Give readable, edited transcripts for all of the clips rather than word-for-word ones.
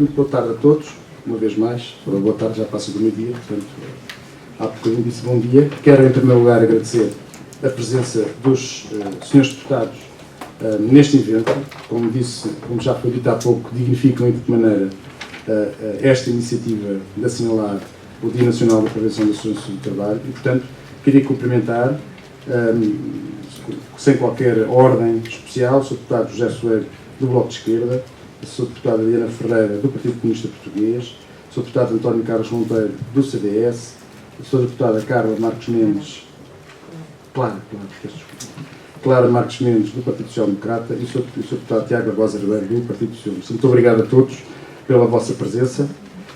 Muito boa tarde a todos, uma vez mais. Boa tarde, já passa do meio-dia, portanto, há bocadinho disse bom dia. Quero, em primeiro lugar, agradecer a presença dos senhores deputados neste evento. Como disse, como já foi dito há pouco, dignificam e de que maneira esta iniciativa de assinalar o Dia Nacional da Prevenção da Segurança do Trabalho e, portanto, queria cumprimentar, sem qualquer ordem especial, o Sr. Deputado José Soeiro, do Bloco de Esquerda, a Sra. Deputada Diana Ferreira, do Partido Comunista Português, o Sr. Deputado António Carlos Monteiro, do CDS, a Sra. Deputada Carla Marques Mendes, Clara Marques Mendes, do Partido Social Democrata, e o Sr. Deputado Tiago Barbosa Ribeiro, do Partido Socialista. Muito obrigado a todos pela vossa presença.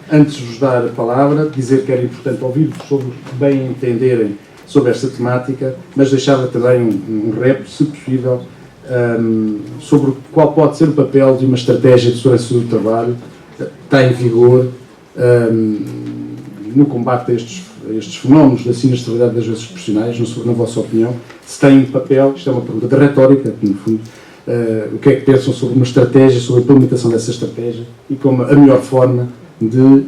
Antes de vos dar a palavra, dizer que era importante ouvir-vos sobre bem entenderem sobre esta temática, mas deixava também um rap, se possível, sobre qual pode ser o papel de uma estratégia de segurança do trabalho que está em vigor no combate a estes fenómenos da sinistralidade das doenças profissionais, na vossa opinião, se tem um papel, isto é uma pergunta de retórica, no fundo, o que é que pensam sobre uma estratégia, sobre a implementação dessa estratégia e como a melhor forma de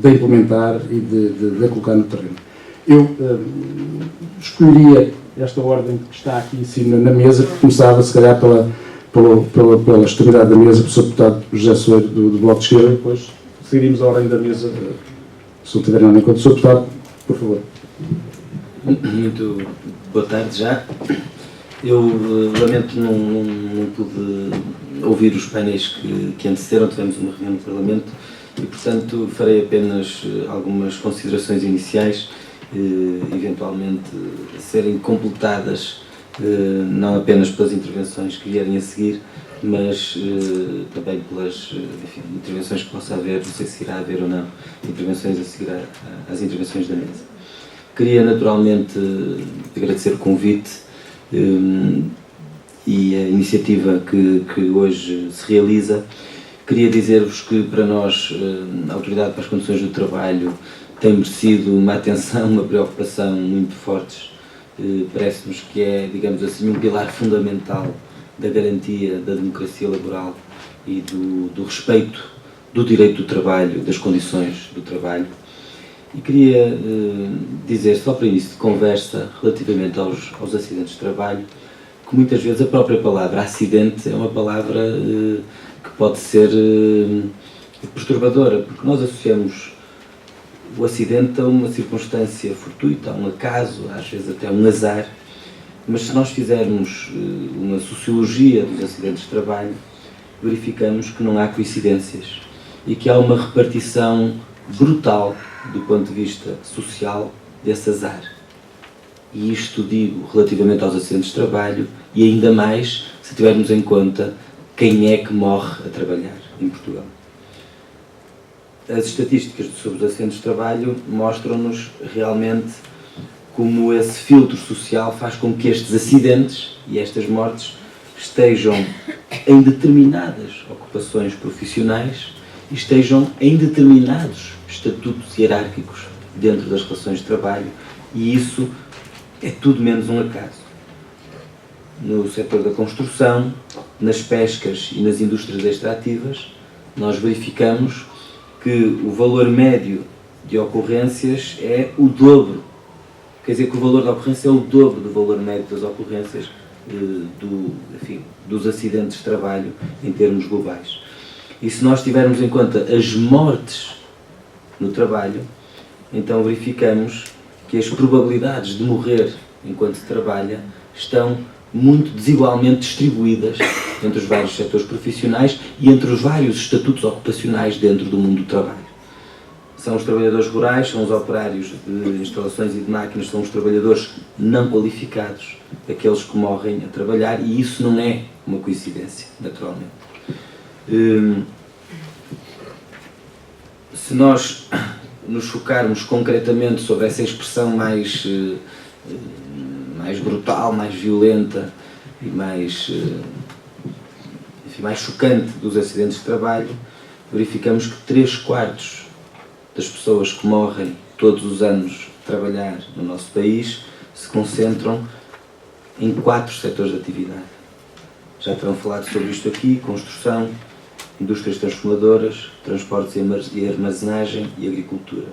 implementar e de a colocar no terreno. Eu escolheria esta ordem que está aqui em cima na mesa, que começava, se calhar, pela extremidade da mesa, pelo Sr. Deputado José Soeiro, do Bloco de Esquerda, e depois seguiríamos a ordem da mesa, se não tiverem nada em conta. Sr. Deputado, por favor. Muito boa tarde já. Eu lamento não pude ouvir os painéis que antecederam, tivemos uma reunião no Parlamento e, portanto, farei apenas algumas considerações iniciais, eventualmente serem completadas não apenas pelas intervenções que vierem a seguir, mas também pelas intervenções que possa haver, não sei se irá haver ou não, intervenções a seguir às intervenções da mesa. Queria naturalmente agradecer o convite e a iniciativa que hoje se realiza. Queria dizer-vos que para nós a Autoridade para as Condições do Trabalho tem merecido uma atenção, uma preocupação muito fortes. Parece-nos que é, digamos assim, um pilar fundamental da garantia da democracia laboral e do respeito do direito do trabalho, das condições do trabalho. E queria dizer, só para início de conversa, relativamente aos acidentes de trabalho, que muitas vezes a própria palavra acidente é uma palavra que pode ser perturbadora, porque nós associamos o acidente a uma circunstância fortuita, a um acaso, às vezes até a um azar, mas se nós fizermos uma sociologia dos acidentes de trabalho, verificamos que não há coincidências e que há uma repartição brutal do ponto de vista social desse azar. E isto digo relativamente aos acidentes de trabalho e ainda mais se tivermos em conta quem é que morre a trabalhar em Portugal. As estatísticas sobre os acidentes de trabalho mostram-nos realmente como esse filtro social faz com que estes acidentes e estas mortes estejam em determinadas ocupações profissionais e estejam em determinados estatutos hierárquicos dentro das relações de trabalho, e isso é tudo menos um acaso. No setor da construção, nas pescas e nas indústrias extrativas, nós verificamos que o valor médio de ocorrências é o dobro. Quer dizer que o valor da ocorrência é o dobro do valor médio das ocorrências dos acidentes de trabalho em termos globais. E se nós tivermos em conta as mortes no trabalho, então verificamos que as probabilidades de morrer enquanto se trabalha estão muito desigualmente distribuídas entre os vários setores profissionais e entre os vários estatutos ocupacionais dentro do mundo do trabalho. São os trabalhadores rurais, são os operários de instalações e de máquinas, são os trabalhadores não qualificados, aqueles que morrem a trabalhar, e isso não é uma coincidência, naturalmente. Se nós nos focarmos concretamente sobre essa expressão mais brutal, mais violenta e mais chocante dos acidentes de trabalho, verificamos que 3/4 das pessoas que morrem todos os anos a trabalhar no nosso país se concentram em 4 setores de atividade. Já terão falado sobre isto aqui: construção, indústrias transformadoras, transportes e armazenagem e agricultura.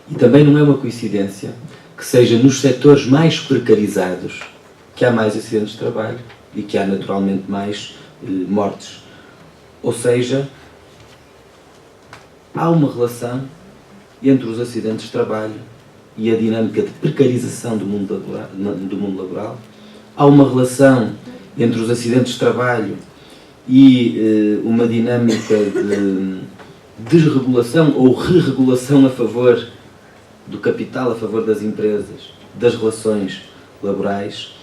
E também não é uma coincidência que seja nos setores mais precarizados que há mais acidentes de trabalho e que há naturalmente mais mortes. Ou seja, há uma relação entre os acidentes de trabalho e a dinâmica de precarização do mundo laboral. Há uma relação entre os acidentes de trabalho e uma dinâmica de desregulação ou re-regulação a favor do capital, a favor das empresas, das relações laborais.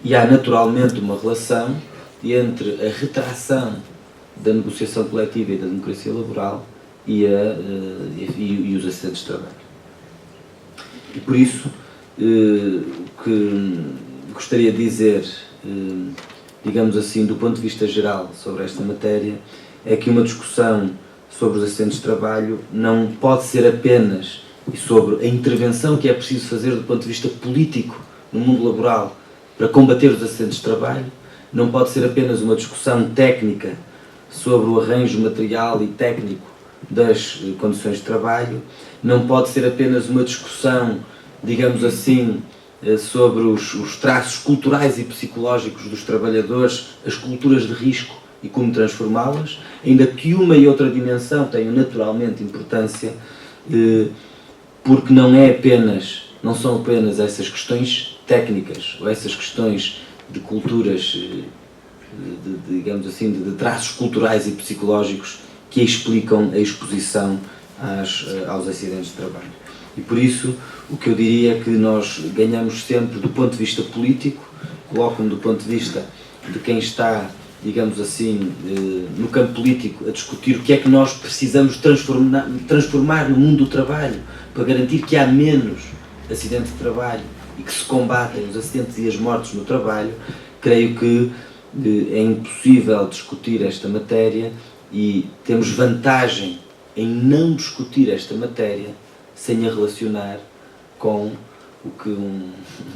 E há naturalmente uma relação entre a retração da negociação coletiva e da democracia laboral e os acidentes de trabalho. E por isso, o que gostaria de dizer, digamos assim, do ponto de vista geral sobre esta matéria, é que uma discussão sobre os acidentes de trabalho não pode ser apenas e sobre a intervenção que é preciso fazer do ponto de vista político no mundo laboral para combater os acidentes de trabalho, não pode ser apenas uma discussão técnica sobre o arranjo material e técnico das condições de trabalho, não pode ser apenas uma discussão, digamos assim, sobre os traços culturais e psicológicos dos trabalhadores, as culturas de risco e como transformá-las, ainda que uma e outra dimensão tenham naturalmente importância, porque não são apenas essas questões técnicas ou essas questões de culturas, digamos assim, de traços culturais e psicológicos que explicam a exposição aos acidentes de trabalho. E por isso, o que eu diria é que nós ganhamos sempre do ponto de vista político, coloco-me do ponto de vista de quem está, digamos assim, no campo político, a discutir o que é que nós precisamos transformar no mundo do trabalho para garantir que há menos acidentes de trabalho e que se combatem os acidentes e as mortes no trabalho. Creio que é impossível discutir esta matéria e temos vantagem em não discutir esta matéria sem a relacionar com o que um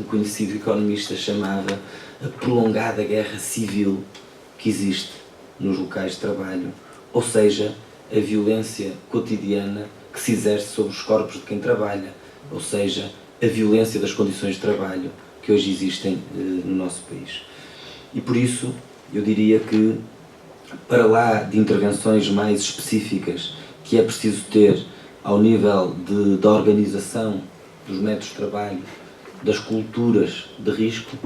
conhecido economista chamava a prolongada guerra civil que existe nos locais de trabalho, ou seja, a violência cotidiana que se exerce sobre os corpos de quem trabalha, ou seja, a violência das condições de trabalho que hoje existem no nosso país. E por isso, eu diria que, para lá de intervenções mais específicas que é preciso ter ao nível da organização dos métodos de trabalho, das culturas de risco,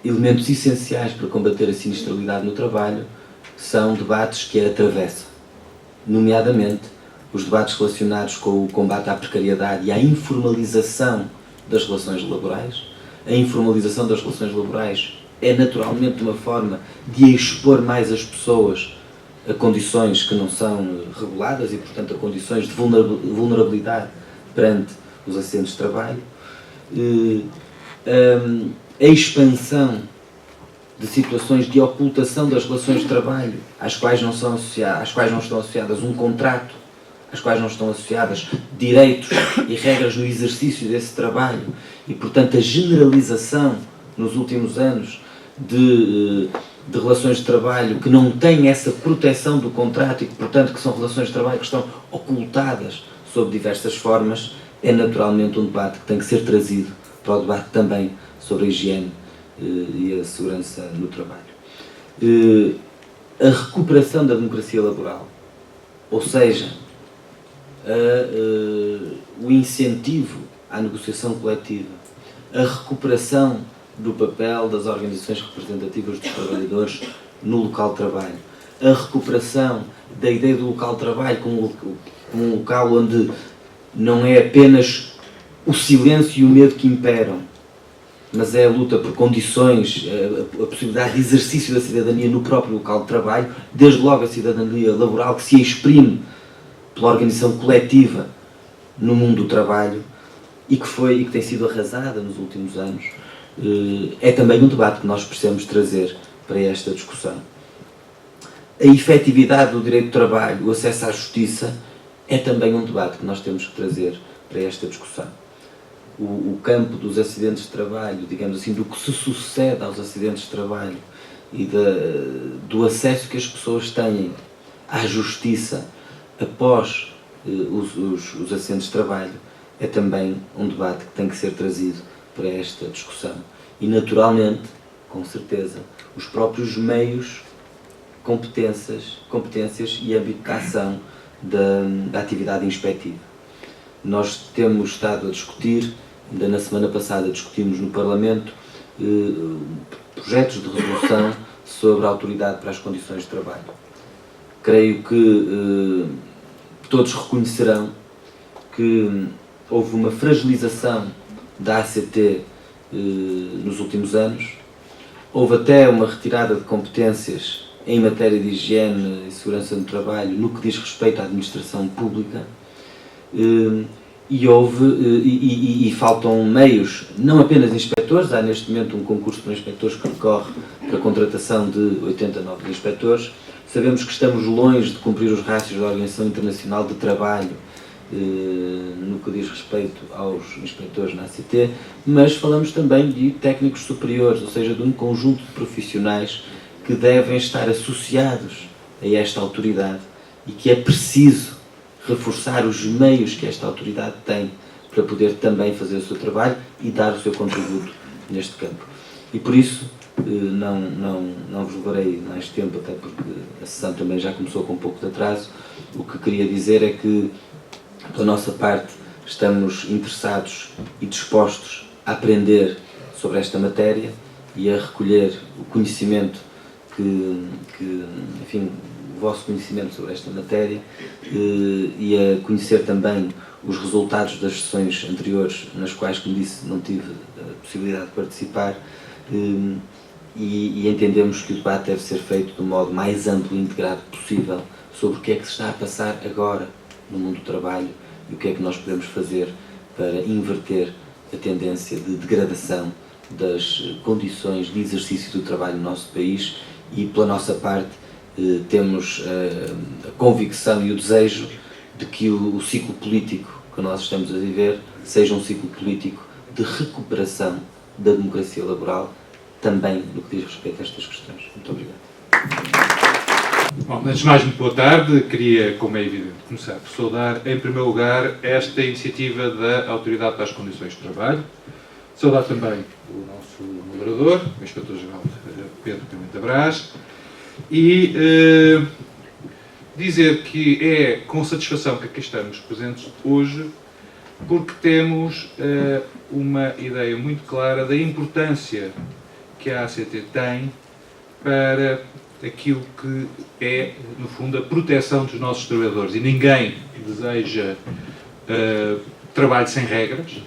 elementos essenciais para combater a sinistralidade no trabalho são debates que a atravessam, nomeadamente os debates relacionados com o combate à precariedade e à informalização das relações laborais. A informalização das relações laborais é naturalmente uma forma de expor mais as pessoas a condições que não são reguladas e, portanto, a condições de vulnerabilidade perante os acidentes de trabalho. A expansão de situações de ocultação das relações de trabalho às quais não estão associadas um contrato, às quais não estão associadas direitos e regras no exercício desse trabalho e, portanto, a generalização nos últimos anos de relações de trabalho que não têm essa proteção do contrato e que, portanto, que são relações de trabalho que estão ocultadas sob diversas formas, é naturalmente um debate que tem que ser trazido para o debate também sobre a higiene e a segurança no trabalho. A recuperação da democracia laboral, ou seja, o incentivo à negociação coletiva, a recuperação do papel das organizações representativas dos trabalhadores no local de trabalho, a recuperação da ideia do local de trabalho como um local onde não é apenas o silêncio e o medo que imperam, mas é a luta por condições, a possibilidade de exercício da cidadania no próprio local de trabalho, desde logo a cidadania laboral que se exprime pela organização coletiva no mundo do trabalho e que tem sido arrasada nos últimos anos. É também um debate que nós precisamos trazer para esta discussão. A efetividade do direito de trabalho, o acesso à justiça, é também um debate que nós temos que trazer para esta discussão. O campo dos acidentes de trabalho, digamos assim, do que se sucede aos acidentes de trabalho, e do acesso que as pessoas têm à justiça após os acidentes de trabalho é também um debate que tem que ser trazido para esta discussão. E naturalmente, com certeza, os próprios meios, competências e âmbito de ação da atividade inspectiva. Nós temos estado a discutir, ainda na semana passada discutimos no Parlamento, projetos de resolução sobre a Autoridade para as Condições de Trabalho. Creio que todos reconhecerão que houve uma fragilização da ACT nos últimos anos, houve até uma retirada de competências em matéria de higiene e segurança no trabalho no que diz respeito à administração pública, e faltam meios, não apenas inspectores. Há neste momento um concurso para inspectores que decorre para a contratação de 89 inspectores. Sabemos que estamos longe de cumprir os rácios da Organização Internacional de Trabalho no que diz respeito aos inspectores na ACT, mas falamos também de técnicos superiores, ou seja, de um conjunto de profissionais que devem estar associados a esta autoridade e que é preciso reforçar os meios que esta autoridade tem para poder também fazer o seu trabalho e dar o seu contributo neste campo. E por isso não vos levarei mais tempo, até porque a sessão também já começou com um pouco de atraso. O que queria dizer é que, pela nossa parte, estamos interessados e dispostos a aprender sobre esta matéria e a recolher o conhecimento enfim, o vosso conhecimento sobre esta matéria e a conhecer também os resultados das sessões anteriores, nas quais, como disse, não tive a possibilidade de participar, e entendemos que o debate deve ser feito do modo mais amplo e integrado possível sobre o que é que se está a passar agora no mundo do trabalho e o que é que nós podemos fazer para inverter a tendência de degradação das condições de exercício do trabalho no nosso país. E, pela nossa parte, temos a convicção e o desejo de que o ciclo político que nós estamos a viver seja um ciclo político de recuperação da democracia laboral, também no que diz respeito a estas questões. Muito obrigado. Bom, antes de mais, muito boa tarde. Queria, como é evidente, começar por saudar, em primeiro lugar, esta iniciativa da Autoridade para as Condições de Trabalho. Saudar também o nosso moderador, o Inspetor-Geral Pedro Pimenta Brás, e dizer que é com satisfação que aqui estamos presentes hoje, porque temos uma ideia muito clara da importância que a ACT tem para aquilo que é, no fundo, a proteção dos nossos trabalhadores. E ninguém deseja trabalho sem regras.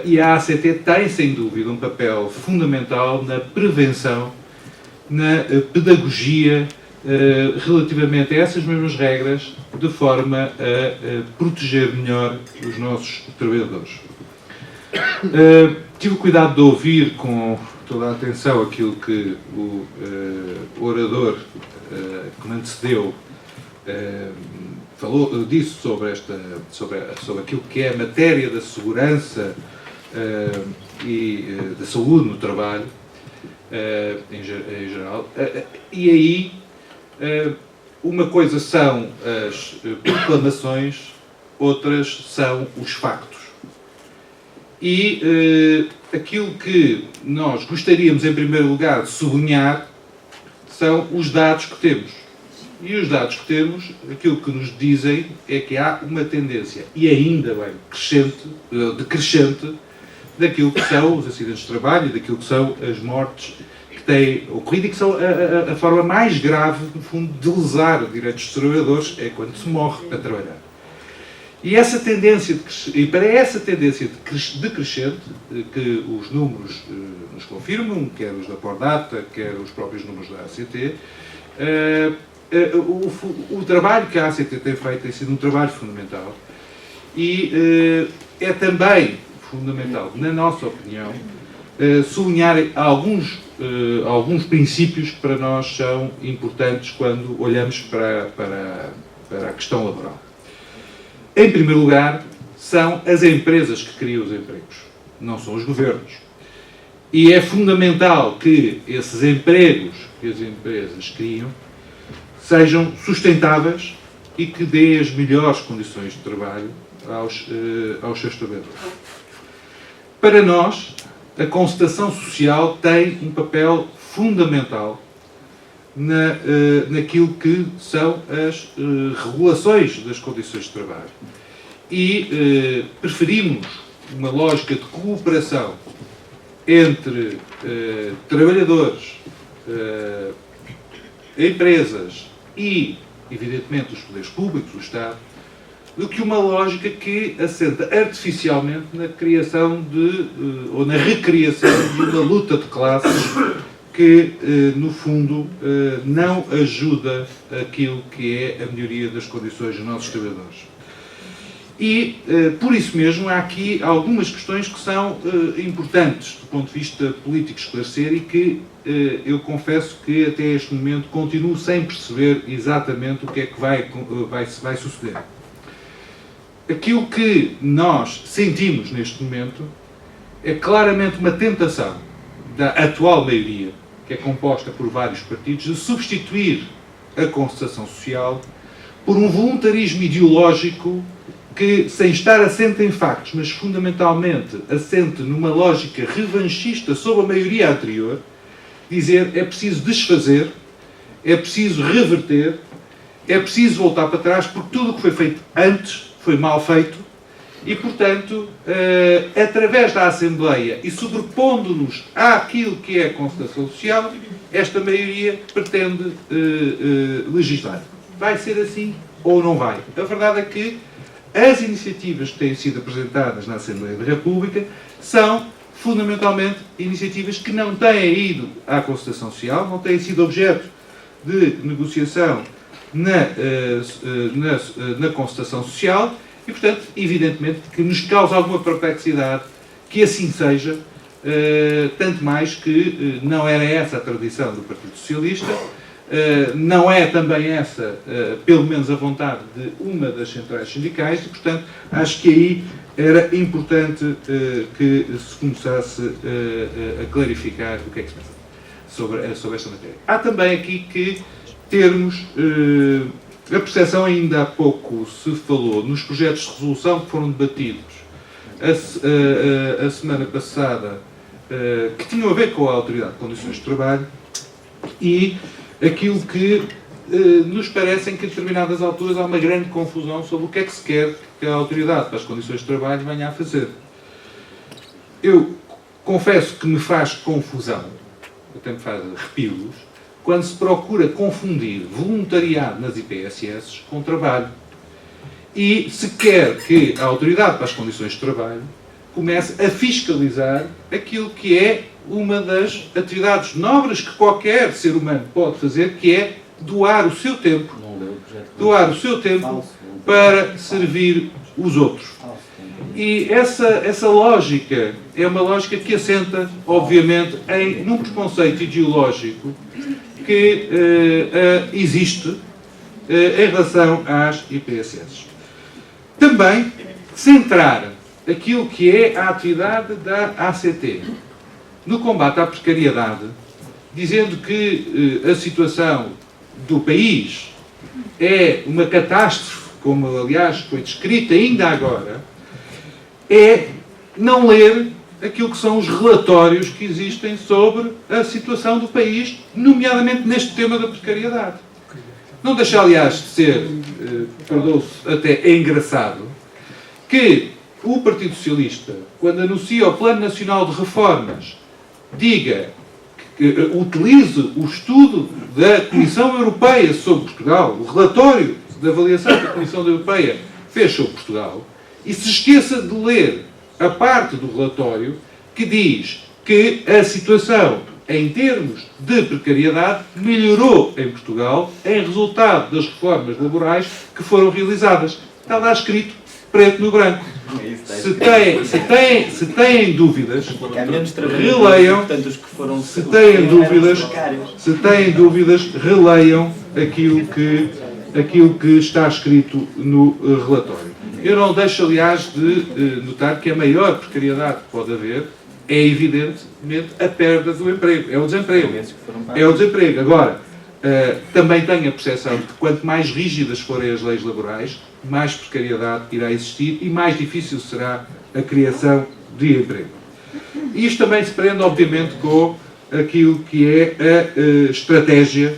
E a ACT tem, sem dúvida, um papel fundamental na prevenção, na pedagogia relativamente a essas mesmas regras, de forma a proteger melhor os nossos trabalhadores. Tive o cuidado de ouvir com toda a atenção aquilo que o orador que me antecedeu disse sobre aquilo que é a matéria da segurança e da saúde no trabalho, em geral. E aí, uma coisa são as proclamações, outras são os factos. E aquilo que nós gostaríamos, em primeiro lugar, de sublinhar são os dados que temos. E os dados que temos, aquilo que nos dizem é que há uma tendência, e ainda bem, decrescente, daquilo que são os acidentes de trabalho e daquilo que são as mortes que têm ocorrido e que são a forma mais grave, no fundo, de lesar direitos dos trabalhadores, é quando se morre a trabalhar. E essa tendência e para essa tendência decrescente, que os números nos confirmam, quer os da Pordata, quer os próprios números da ACT, o trabalho que a ACT tem feito tem sido um trabalho fundamental e é também fundamental, na nossa opinião, sublinhar alguns princípios que para nós são importantes quando olhamos para a questão laboral. Em primeiro lugar, são as empresas que criam os empregos, não são os governos. E é fundamental que esses empregos que as empresas criam sejam sustentáveis e que dêem as melhores condições de trabalho aos seus trabalhadores. Para nós, a concertação social tem um papel fundamental naquilo que são as regulações das condições de trabalho. E preferimos uma lógica de cooperação entre trabalhadores, empresas e, evidentemente, os poderes públicos, o Estado, do que uma lógica que assenta artificialmente na criação ou na recriação de uma luta de classes que, no fundo, não ajuda aquilo que é a melhoria das condições dos nossos trabalhadores. E, por isso mesmo, há aqui algumas questões que são importantes do ponto de vista político esclarecer e que eu confesso que até este momento continuo sem perceber exatamente o que é que vai suceder. Aquilo que nós sentimos neste momento é claramente uma tentação da atual maioria, que é composta por vários partidos, de substituir a concertação social por um voluntarismo ideológico que, sem estar assente em factos, mas fundamentalmente assente numa lógica revanchista sobre a maioria anterior, dizer é preciso desfazer, é preciso reverter, é preciso voltar para trás, porque tudo o que foi feito antes foi mal feito e, portanto, através da Assembleia e sobrepondo-nos àquilo que é a concertação social, esta maioria pretende legislar. Vai ser assim ou não vai? A verdade é que as iniciativas que têm sido apresentadas na Assembleia da República são, fundamentalmente, iniciativas que não têm ido à concertação social, não têm sido objeto de negociação na concertação social e, portanto, evidentemente, que nos causa alguma perplexidade que assim seja, tanto mais que não era essa a tradição do Partido Socialista, não é também essa, pelo menos a vontade de uma das centrais sindicais e, portanto, acho que aí era importante que se começasse a clarificar o que é que se pensa sobre esta matéria. Há também aqui que termos a percepção, ainda há pouco se falou, nos projetos de resolução que foram debatidos a semana passada, que tinham a ver com a Autoridade de Condições de Trabalho e aquilo que nos parece em que, a determinadas alturas, há uma grande confusão sobre o que é que se quer que a Autoridade para as Condições de Trabalho venha a fazer. Eu confesso que me faz confusão, até me faz arrepios, quando se procura confundir voluntariado nas IPSS com trabalho. E se quer que a Autoridade para as Condições de Trabalho comece a fiscalizar aquilo que é uma das atividades nobres que qualquer ser humano pode fazer, que é doar o seu tempo, para servir os outros. E essa lógica é uma lógica que assenta, obviamente, num preconceito ideológico que existe em relação às IPSS. Também centrar aquilo que é a atividade da ACT no combate à precariedade, dizendo que a situação do país é uma catástrofe, como aliás foi descrita ainda agora, é não ler aquilo que são os relatórios que existem sobre a situação do país, nomeadamente neste tema da precariedade. Não deixa, aliás, de ser, perdoe-se, até engraçado, que o Partido Socialista, quando anuncia o Plano Nacional de Reformas, diga, que utilize o estudo da Comissão Europeia sobre Portugal, o relatório de avaliação que a Comissão Europeia fez sobre Portugal, e se esqueça de ler a parte do relatório que diz que a situação em termos de precariedade melhorou em Portugal em resultado das reformas laborais que foram realizadas. Está lá escrito preto no branco. Se têm dúvidas, releiam. Se têm dúvidas, releiam aquilo que está escrito no relatório. Eu não deixo, aliás, de notar que a maior precariedade que pode haver é evidentemente a perda do emprego, é o desemprego. É o desemprego. Agora, também tenho a percepção de que quanto mais rígidas forem as leis laborais, mais precariedade irá existir e mais difícil será a criação de emprego. Isto também se prende, obviamente, com aquilo que é a estratégia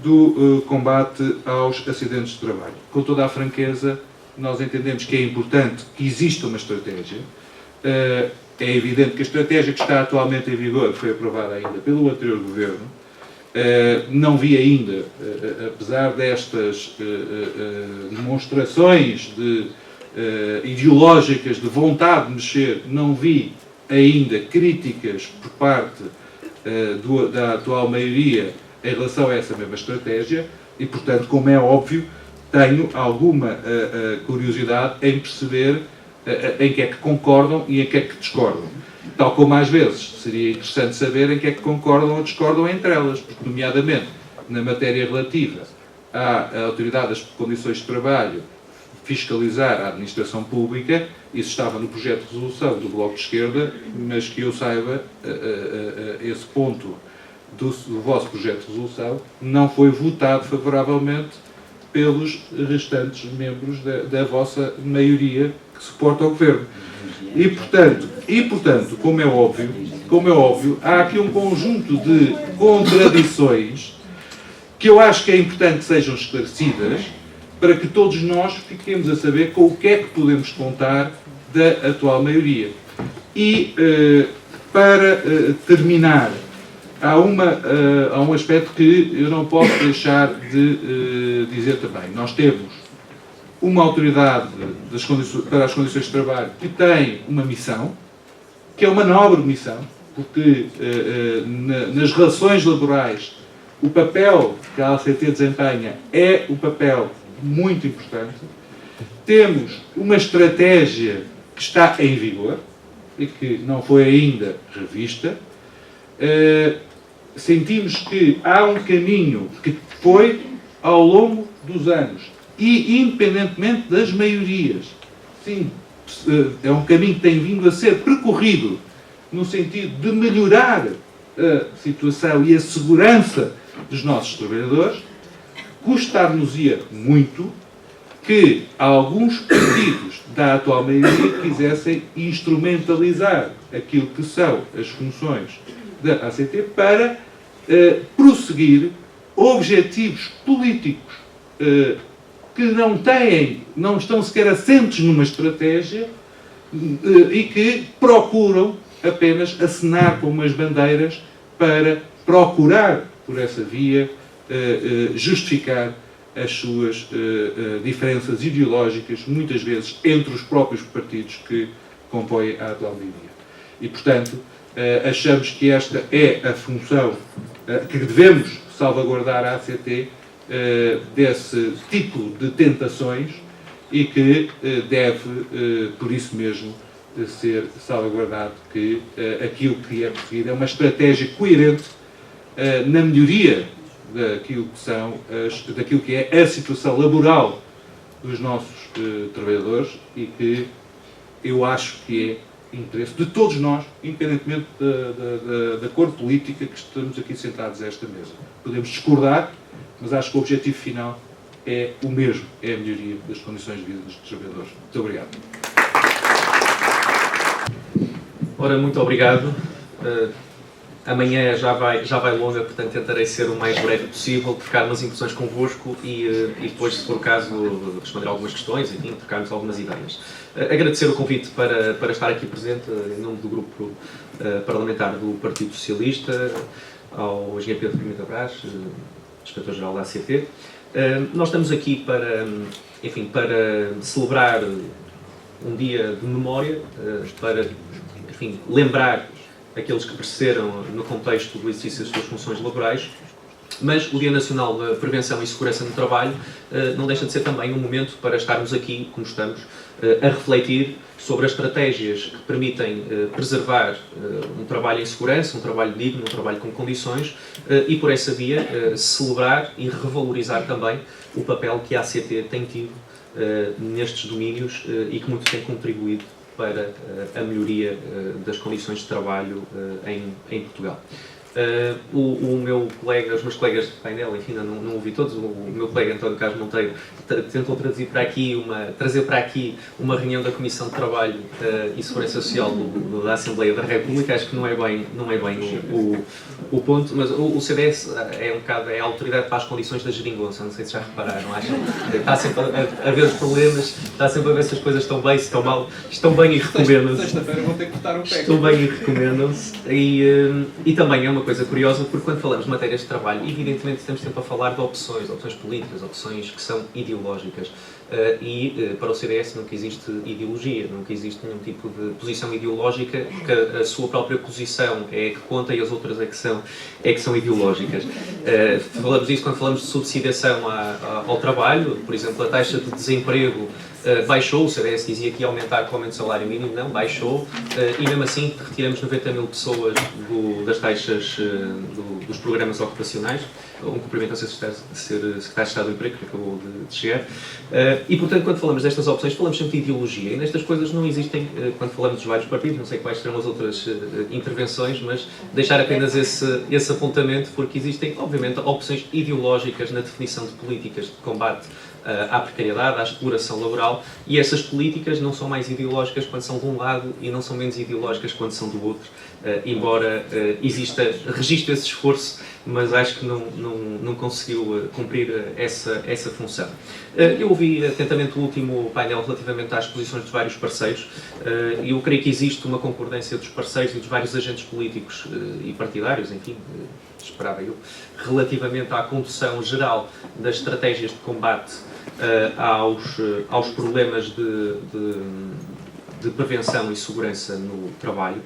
do combate aos acidentes de trabalho. Com toda a franqueza, nós entendemos que é importante que exista uma estratégia. É evidente que a estratégia que está atualmente em vigor foi aprovada ainda pelo anterior governo. Não vi ainda, apesar destas demonstrações ideológicas de vontade de mexer, não vi ainda críticas por parte da atual maioria em relação a essa mesma estratégia e, portanto, como é óbvio, tenho alguma curiosidade em perceber em que é que concordam e em que é que discordam. Tal como às vezes seria interessante saber em que é que concordam ou discordam entre elas, porque, nomeadamente, na matéria relativa à autoridade das condições de trabalho fiscalizar a administração pública, isso estava no projeto de resolução do Bloco de Esquerda, mas que eu saiba, esse ponto do vosso projeto de resolução não foi votado favoravelmente pelos restantes membros da vossa maioria que suporta o Governo. E, portanto, como é óbvio, há aqui um conjunto de contradições que eu acho que é importante que sejam esclarecidas para que todos nós fiquemos a saber com o que é que podemos contar da atual maioria. E, para terminar, há um aspecto que eu não posso deixar de dizer também. Nós temos uma autoridade para as condições de trabalho que tem uma missão, que é uma nobre missão, porque nas relações laborais o papel que a ACT desempenha é um papel muito importante. Temos uma estratégia que está em vigor e que não foi ainda revista. Sentimos que há um caminho que foi ao longo dos anos e independentemente das maiorias. Sim, é um caminho que tem vindo a ser percorrido no sentido de melhorar a situação e a segurança dos nossos trabalhadores. Custar-nos-ia muito que alguns partidos da atual maioria quisessem instrumentalizar aquilo que são as funções da ACT para prosseguir objetivos políticos que não estão sequer assentes numa estratégia e que procuram apenas acenar com umas bandeiras para procurar, por essa via, justificar as suas diferenças ideológicas, muitas vezes entre os próprios partidos que compõem a atual maioria. E, portanto, achamos que esta é a função que devemos salvaguardar a ACT desse tipo de tentações e que deve, por isso mesmo, ser salvaguardado que aquilo que é perseguido é uma estratégia coerente na melhoria daquilo que é a situação laboral dos nossos trabalhadores e que eu acho que é interesse de todos nós, independentemente da cor política que estamos aqui sentados a esta mesa. Podemos discordar, mas acho que o objetivo final é o mesmo, é a melhoria das condições de vida dos trabalhadores. Muito obrigado. Ora, muito obrigado. Amanhã já vai longa, portanto tentarei ser o mais breve possível, trocar umas impressões convosco e depois, se for o caso, responder algumas questões, enfim, trocarmos algumas ideias. Agradecer o convite para estar aqui presente em nome do grupo parlamentar do Partido Socialista, ao engenheiro Pedro Pimenta Brás, inspetor-geral da ACT. Nós estamos aqui para celebrar um dia de memória, para, enfim, lembrar aqueles que pereceram no contexto do exercício das suas funções laborais, mas o Dia Nacional da Prevenção e Segurança no Trabalho não deixa de ser também um momento para estarmos aqui, como estamos, a refletir sobre as estratégias que permitem preservar um trabalho em segurança, um trabalho digno, um trabalho com condições e, por essa via, celebrar e revalorizar também o papel que a ACT tem tido nestes domínios e que muito tem contribuído para a melhoria das condições de trabalho em Portugal. Os meus colegas de painel, enfim, não ouvi todos, o meu colega António Carlos Monteiro tentou trazer para aqui uma reunião da Comissão de Trabalho e Segurança Social da Assembleia da República. Acho que não é bem o ponto, mas o CDS é a autoridade para as condições da geringonça, não sei se já repararam, acho que está sempre a ver os problemas, está sempre a ver se as coisas estão bem, se estão mal, estão bem e recomendam-se. Sexta-feira vão ter que botar o pé. Estão bem e recomendam-se. E também é uma coisa curiosa, porque quando falamos de matérias de trabalho, evidentemente estamos sempre a falar de opções políticas, opções que são ideológicas. Para o CDS nunca existe ideologia, nunca existe nenhum tipo de posição ideológica, porque a sua própria posição é que conta e as outras é que são ideológicas. Falamos disso quando falamos de subsidiação ao trabalho, por exemplo, a taxa de desemprego baixou, o CDS dizia que ia aumentar com o aumento do salário mínimo, não, baixou, e mesmo assim retiramos 90 mil pessoas das taxas dos programas ocupacionais. Um cumprimento ao Sr. Secretário de Estado do Emprego, que acabou de chegar. E, portanto, quando falamos destas opções, falamos sempre de ideologia. E nestas coisas não existem, quando falamos dos vários partidos, não sei quais serão as outras intervenções, mas deixar apenas esse apontamento, porque existem, obviamente, opções ideológicas na definição de políticas de combate à precariedade, à exploração laboral, e essas políticas não são mais ideológicas quando são de um lado e não são menos ideológicas quando são do outro, embora registre esse esforço, mas acho que não conseguiu cumprir essa função. Eu ouvi atentamente o último painel relativamente às posições dos vários parceiros, e eu creio que existe uma concordância dos parceiros e dos vários agentes políticos e partidários, enfim, esperava eu, relativamente à condução geral das estratégias de combate aos problemas de prevenção e segurança no trabalho.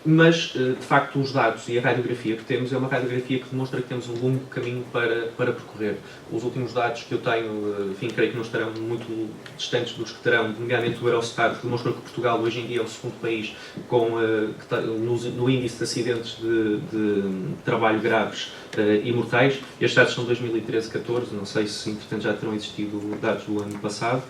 Mas, de facto, os dados e a radiografia que temos é uma radiografia que demonstra que temos um longo caminho para percorrer. Os últimos dados que eu tenho, enfim, creio que não estarão muito distantes dos que terão, nomeadamente o Eurostat, que demonstram que Portugal hoje em dia é o segundo país que está no índice de acidentes de trabalho graves e mortais. Estes dados são de 2013-14, não sei se, entretanto, já terão existido dados do ano passado.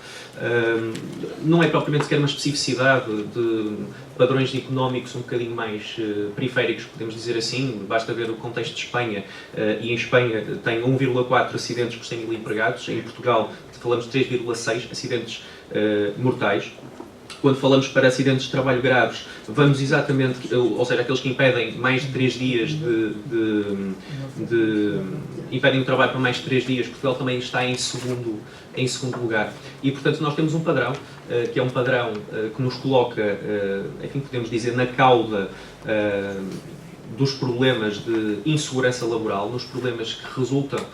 Não é propriamente sequer uma especificidade de padrões económicos um bocadinho mais periféricos, podemos dizer assim, basta ver o contexto de Espanha, e em Espanha tem 1,4 acidentes por 100 mil empregados, em Portugal falamos de 3,6 acidentes mortais. Quando falamos para acidentes de trabalho graves, vamos exatamente, ou seja, aqueles que impedem mais de 3 dias impedem o trabalho por mais de 3 dias, Portugal também está em segundo lugar. E, portanto, nós temos um padrão, que é um padrão que nos coloca, enfim, podemos dizer, na cauda dos problemas de insegurança laboral, nos problemas que resultam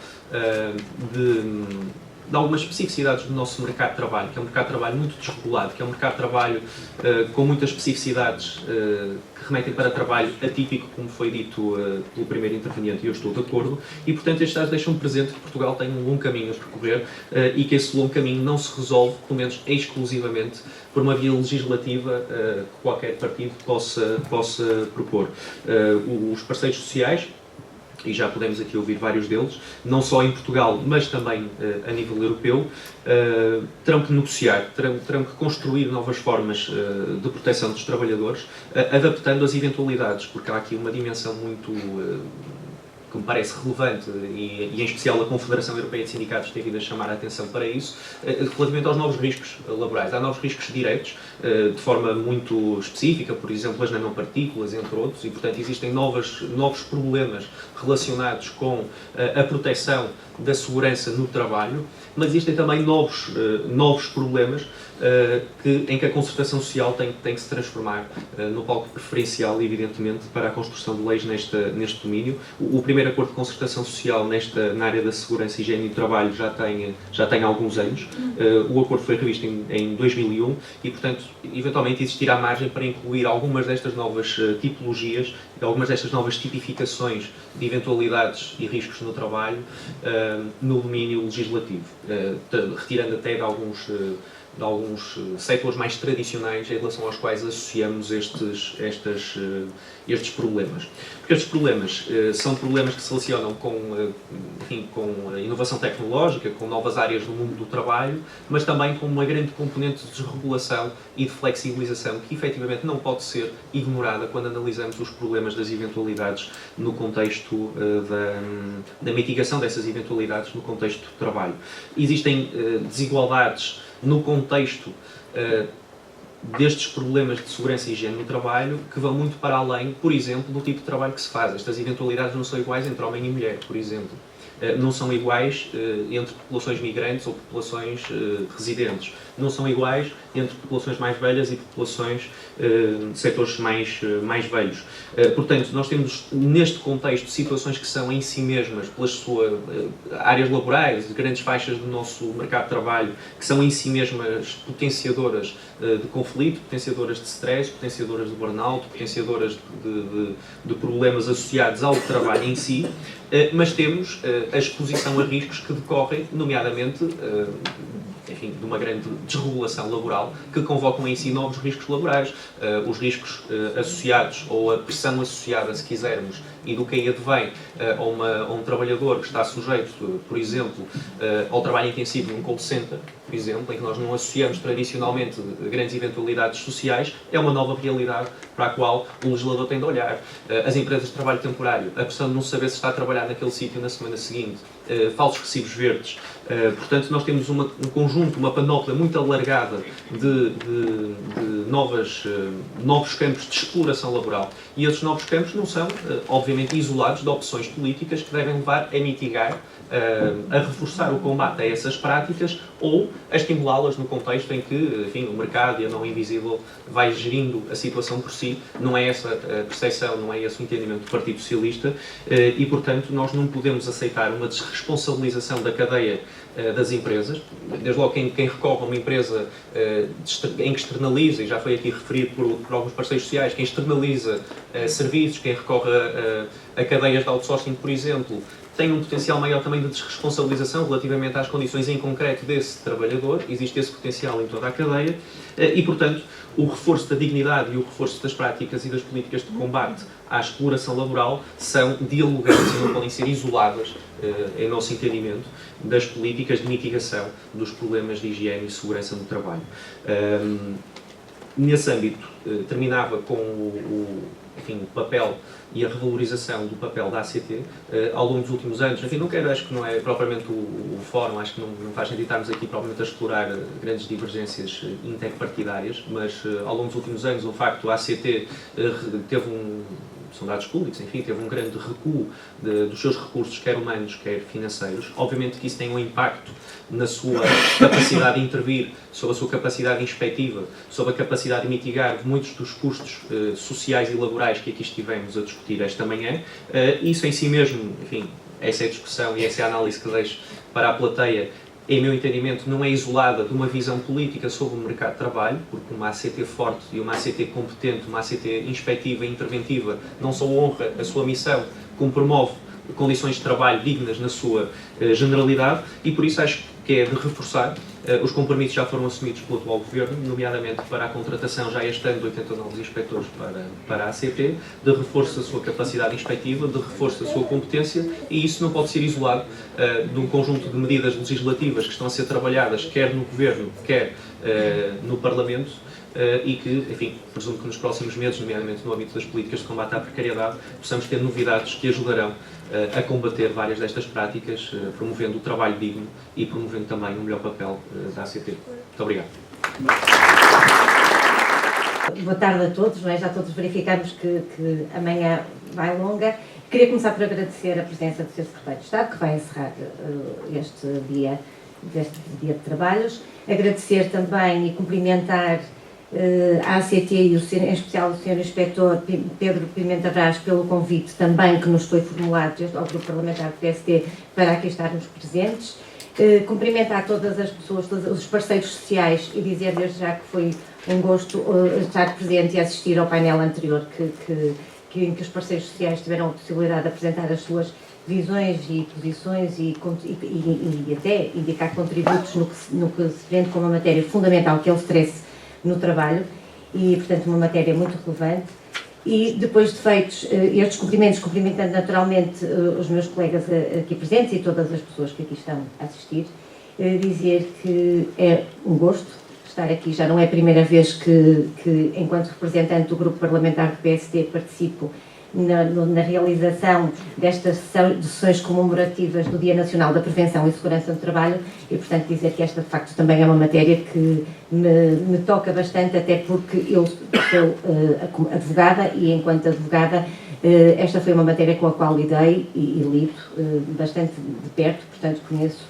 de algumas especificidades do nosso mercado de trabalho, que é um mercado de trabalho muito desregulado, que é um mercado de trabalho com muitas especificidades que remetem para trabalho atípico, como foi dito pelo primeiro interveniente, e eu estou de acordo, e portanto estes dados deixam presente que Portugal tem um longo caminho a percorrer e que esse longo caminho não se resolve, pelo menos exclusivamente, por uma via legislativa que qualquer partido possa propor. Os parceiros sociais, e já podemos aqui ouvir vários deles, não só em Portugal, mas também a nível europeu, terão que negociar, terão que construir novas formas de proteção dos trabalhadores, adaptando as eventualidades, porque há aqui uma dimensão muito que me parece relevante, e em especial a Confederação Europeia de Sindicatos tem vindo a chamar a atenção para isso, relativamente aos novos riscos laborais. Há novos riscos diretos, de forma muito específica, por exemplo, as nanopartículas, entre outros, e, portanto, existem novos problemas relacionados com a proteção da segurança no trabalho, mas existem também novos problemas em que a concertação social tem que se transformar no palco preferencial, evidentemente, para a construção de leis neste domínio. O primeiro acordo de concertação social na área da segurança, higiene e trabalho já tem alguns anos. O acordo foi revisto em 2001 e, portanto, eventualmente existirá margem para incluir algumas destas novas tipologias, algumas destas novas tipificações de eventualidades e riscos no trabalho no domínio legislativo, retirando até de alguns setores mais tradicionais em relação aos quais associamos estes problemas. Porque estes problemas são problemas que se relacionam com a inovação tecnológica, com novas áreas do mundo do trabalho, mas também com uma grande componente de desregulação e de flexibilização que efetivamente não pode ser ignorada quando analisamos os problemas das eventualidades no contexto da mitigação dessas eventualidades no contexto do trabalho. Existem desigualdades no contexto destes problemas de segurança e higiene no trabalho que vão muito para além, por exemplo, do tipo de trabalho que se faz. Estas eventualidades não são iguais entre homem e mulher, por exemplo. Não são iguais entre populações migrantes ou populações residentes. Não são iguais entre populações mais velhas e populações de setores mais velhos. Portanto, nós temos neste contexto situações que são em si mesmas, pelas suas áreas laborais, de grandes faixas do nosso mercado de trabalho, que são em si mesmas potenciadoras de conflito, potenciadoras de stress, potenciadoras de burnout, potenciadoras de problemas associados ao trabalho em si, mas temos a exposição a riscos que decorrem, nomeadamente, de uma grande desregulação laboral que convocam em si novos riscos laborais. Os riscos associados, ou a pressão associada, se quisermos, e do que aí advém a um trabalhador que está sujeito, por exemplo, ao trabalho intensivo num call center, por exemplo, em que nós não associamos tradicionalmente grandes eventualidades sociais, é uma nova realidade para a qual o legislador tem de olhar. As empresas de trabalho temporário, a pressão de não saber se está a trabalhar naquele sítio na semana seguinte, falsos recibos verdes. Portanto, nós temos um conjunto, uma panóplia muito alargada de novos campos de exploração laboral. E esses novos campos não são, obviamente, isolados de opções políticas que devem levar a mitigar, a reforçar o combate a essas práticas ou a estimulá-las no contexto em que, o mercado e a mão invisível vai gerindo a situação por si. Não é essa a percepção, não é esse o entendimento do Partido Socialista e, portanto, nós não podemos aceitar uma desresponsabilização da cadeia das empresas. Desde logo quem recorre a uma empresa em que externaliza, e já foi aqui referido por alguns parceiros sociais, quem externaliza serviços, quem recorre a cadeias de outsourcing, por exemplo, tem um potencial maior também de desresponsabilização relativamente às condições em concreto desse trabalhador. Existe esse potencial em toda a cadeia e, portanto, o reforço da dignidade e o reforço das práticas e das políticas de combate à exploração laboral são dialogantes e não podem ser isoladas, em nosso entendimento, das políticas de mitigação dos problemas de higiene e segurança no trabalho. Nesse âmbito, terminava com o papel e a revalorização do papel da ACT ao longo dos últimos anos. Acho que não é propriamente o fórum, acho que não faz sentido estarmos aqui propriamente a explorar grandes divergências interpartidárias, mas ao longo dos últimos anos, o facto, a ACT teve são dados públicos, teve um grande recuo dos seus recursos, quer humanos, quer financeiros. Obviamente que isso tem um impacto na sua capacidade de intervir, sobre a sua capacidade inspectiva, sobre a capacidade de mitigar muitos dos custos sociais e laborais que aqui estivemos a discutir esta manhã. Isso em si mesmo, essa é a discussão e essa é a análise que deixo para a plateia, em meu entendimento, não é isolada de uma visão política sobre o mercado de trabalho, porque uma ACT forte e uma ACT competente, uma ACT inspectiva e interventiva, não só honra a sua missão, como promove condições de trabalho dignas na sua generalidade, e por isso acho que é de reforçar. Os compromissos já foram assumidos pelo atual Governo, nomeadamente para a contratação já este ano de 80 novos inspectores para a ACT, de reforço da sua capacidade inspectiva, de reforço da sua competência, e isso não pode ser isolado de um conjunto de medidas legislativas que estão a ser trabalhadas quer no Governo, quer no Parlamento, e que, presumo que nos próximos meses, nomeadamente no âmbito das políticas de combate à precariedade, possamos ter novidades que ajudarão a combater várias destas práticas, promovendo o trabalho digno e promovendo também um melhor papel da ACT. Muito obrigado. Boa tarde a todos, já todos verificamos que amanhã vai longa. Queria começar por agradecer a presença do Sr. Secretário de Estado, que vai encerrar este dia de trabalhos. Agradecer também e cumprimentar a ACT e em especial o Sr. Inspetor Pedro Pimenta Brás pelo convite também que nos foi formulado ao Grupo Parlamentar do PSD para aqui estarmos presentes. Cumprimentar todas as pessoas, todos os parceiros sociais e dizer desde já que foi um gosto estar presente e assistir ao painel anterior em que os parceiros sociais tiveram a possibilidade de apresentar as suas visões e posições e até indicar contributos no que se vende como uma matéria fundamental, que é o stress no trabalho, e, portanto, uma matéria muito relevante. E depois de feitos estes cumprimentos, cumprimentando naturalmente os meus colegas aqui presentes e todas as pessoas que aqui estão a assistir, dizer que é um gosto estar aqui. Já não é a primeira vez que enquanto representante do grupo parlamentar do PSD, participo na realização destas sessões comemorativas do Dia Nacional da Prevenção e Segurança no Trabalho e, portanto, dizer que esta, de facto, também é uma matéria que me toca bastante, até porque eu sou advogada e, enquanto advogada, esta foi uma matéria com a qual lidei e lido bastante de perto, portanto, conheço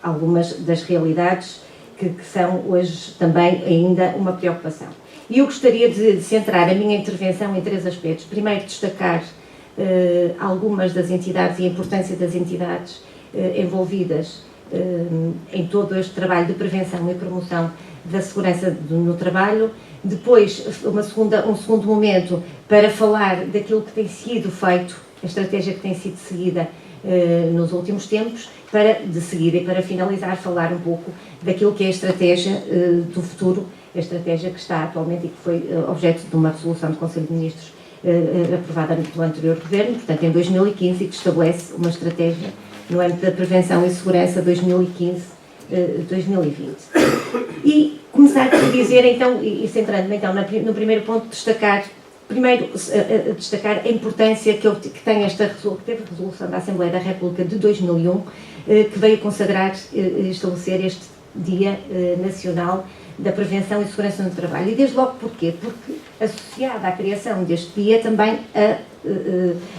algumas das realidades que são hoje também ainda uma preocupação. E eu gostaria de centrar a minha intervenção em 3 aspectos. Primeiro, destacar algumas das entidades e a importância das entidades envolvidas em todo este trabalho de prevenção e promoção da segurança no trabalho. Depois, um segundo momento para falar daquilo que tem sido feito, a estratégia que tem sido seguida nos últimos tempos, de seguida e para finalizar, falar um pouco daquilo que é a estratégia do futuro, a estratégia que está atualmente e que foi objeto de uma resolução do Conselho de Ministros aprovada pelo anterior Governo, portanto em 2015, e que estabelece uma estratégia no âmbito da prevenção e segurança 2015-2020. E começar por dizer então, e centrando-me então no primeiro ponto, destacar a importância que tem que teve a resolução da Assembleia da República de 2001, que veio consagrar e estabelecer este Dia Nacional da Prevenção e Segurança no Trabalho. E desde logo porquê? Porque associada à criação deste dia também é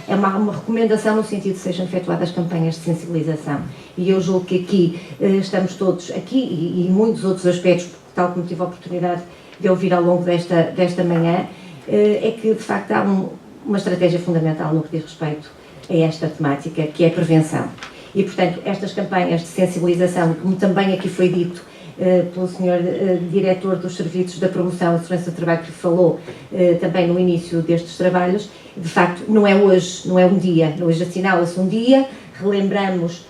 uma recomendação no sentido de que sejam efetuadas campanhas de sensibilização. E eu julgo que aqui estamos todos, aqui e muitos outros aspectos, tal como tive a oportunidade de ouvir ao longo desta manhã, é que de facto há uma estratégia fundamental no que diz respeito a esta temática, que é a prevenção. E, portanto, estas campanhas de sensibilização, como também aqui foi dito pelo Sr. Diretor dos Serviços da Promoção e Segurança do Trabalho, que falou também no início destes trabalhos, de facto, não é hoje, não é um dia, hoje assinala-se um dia, relembramos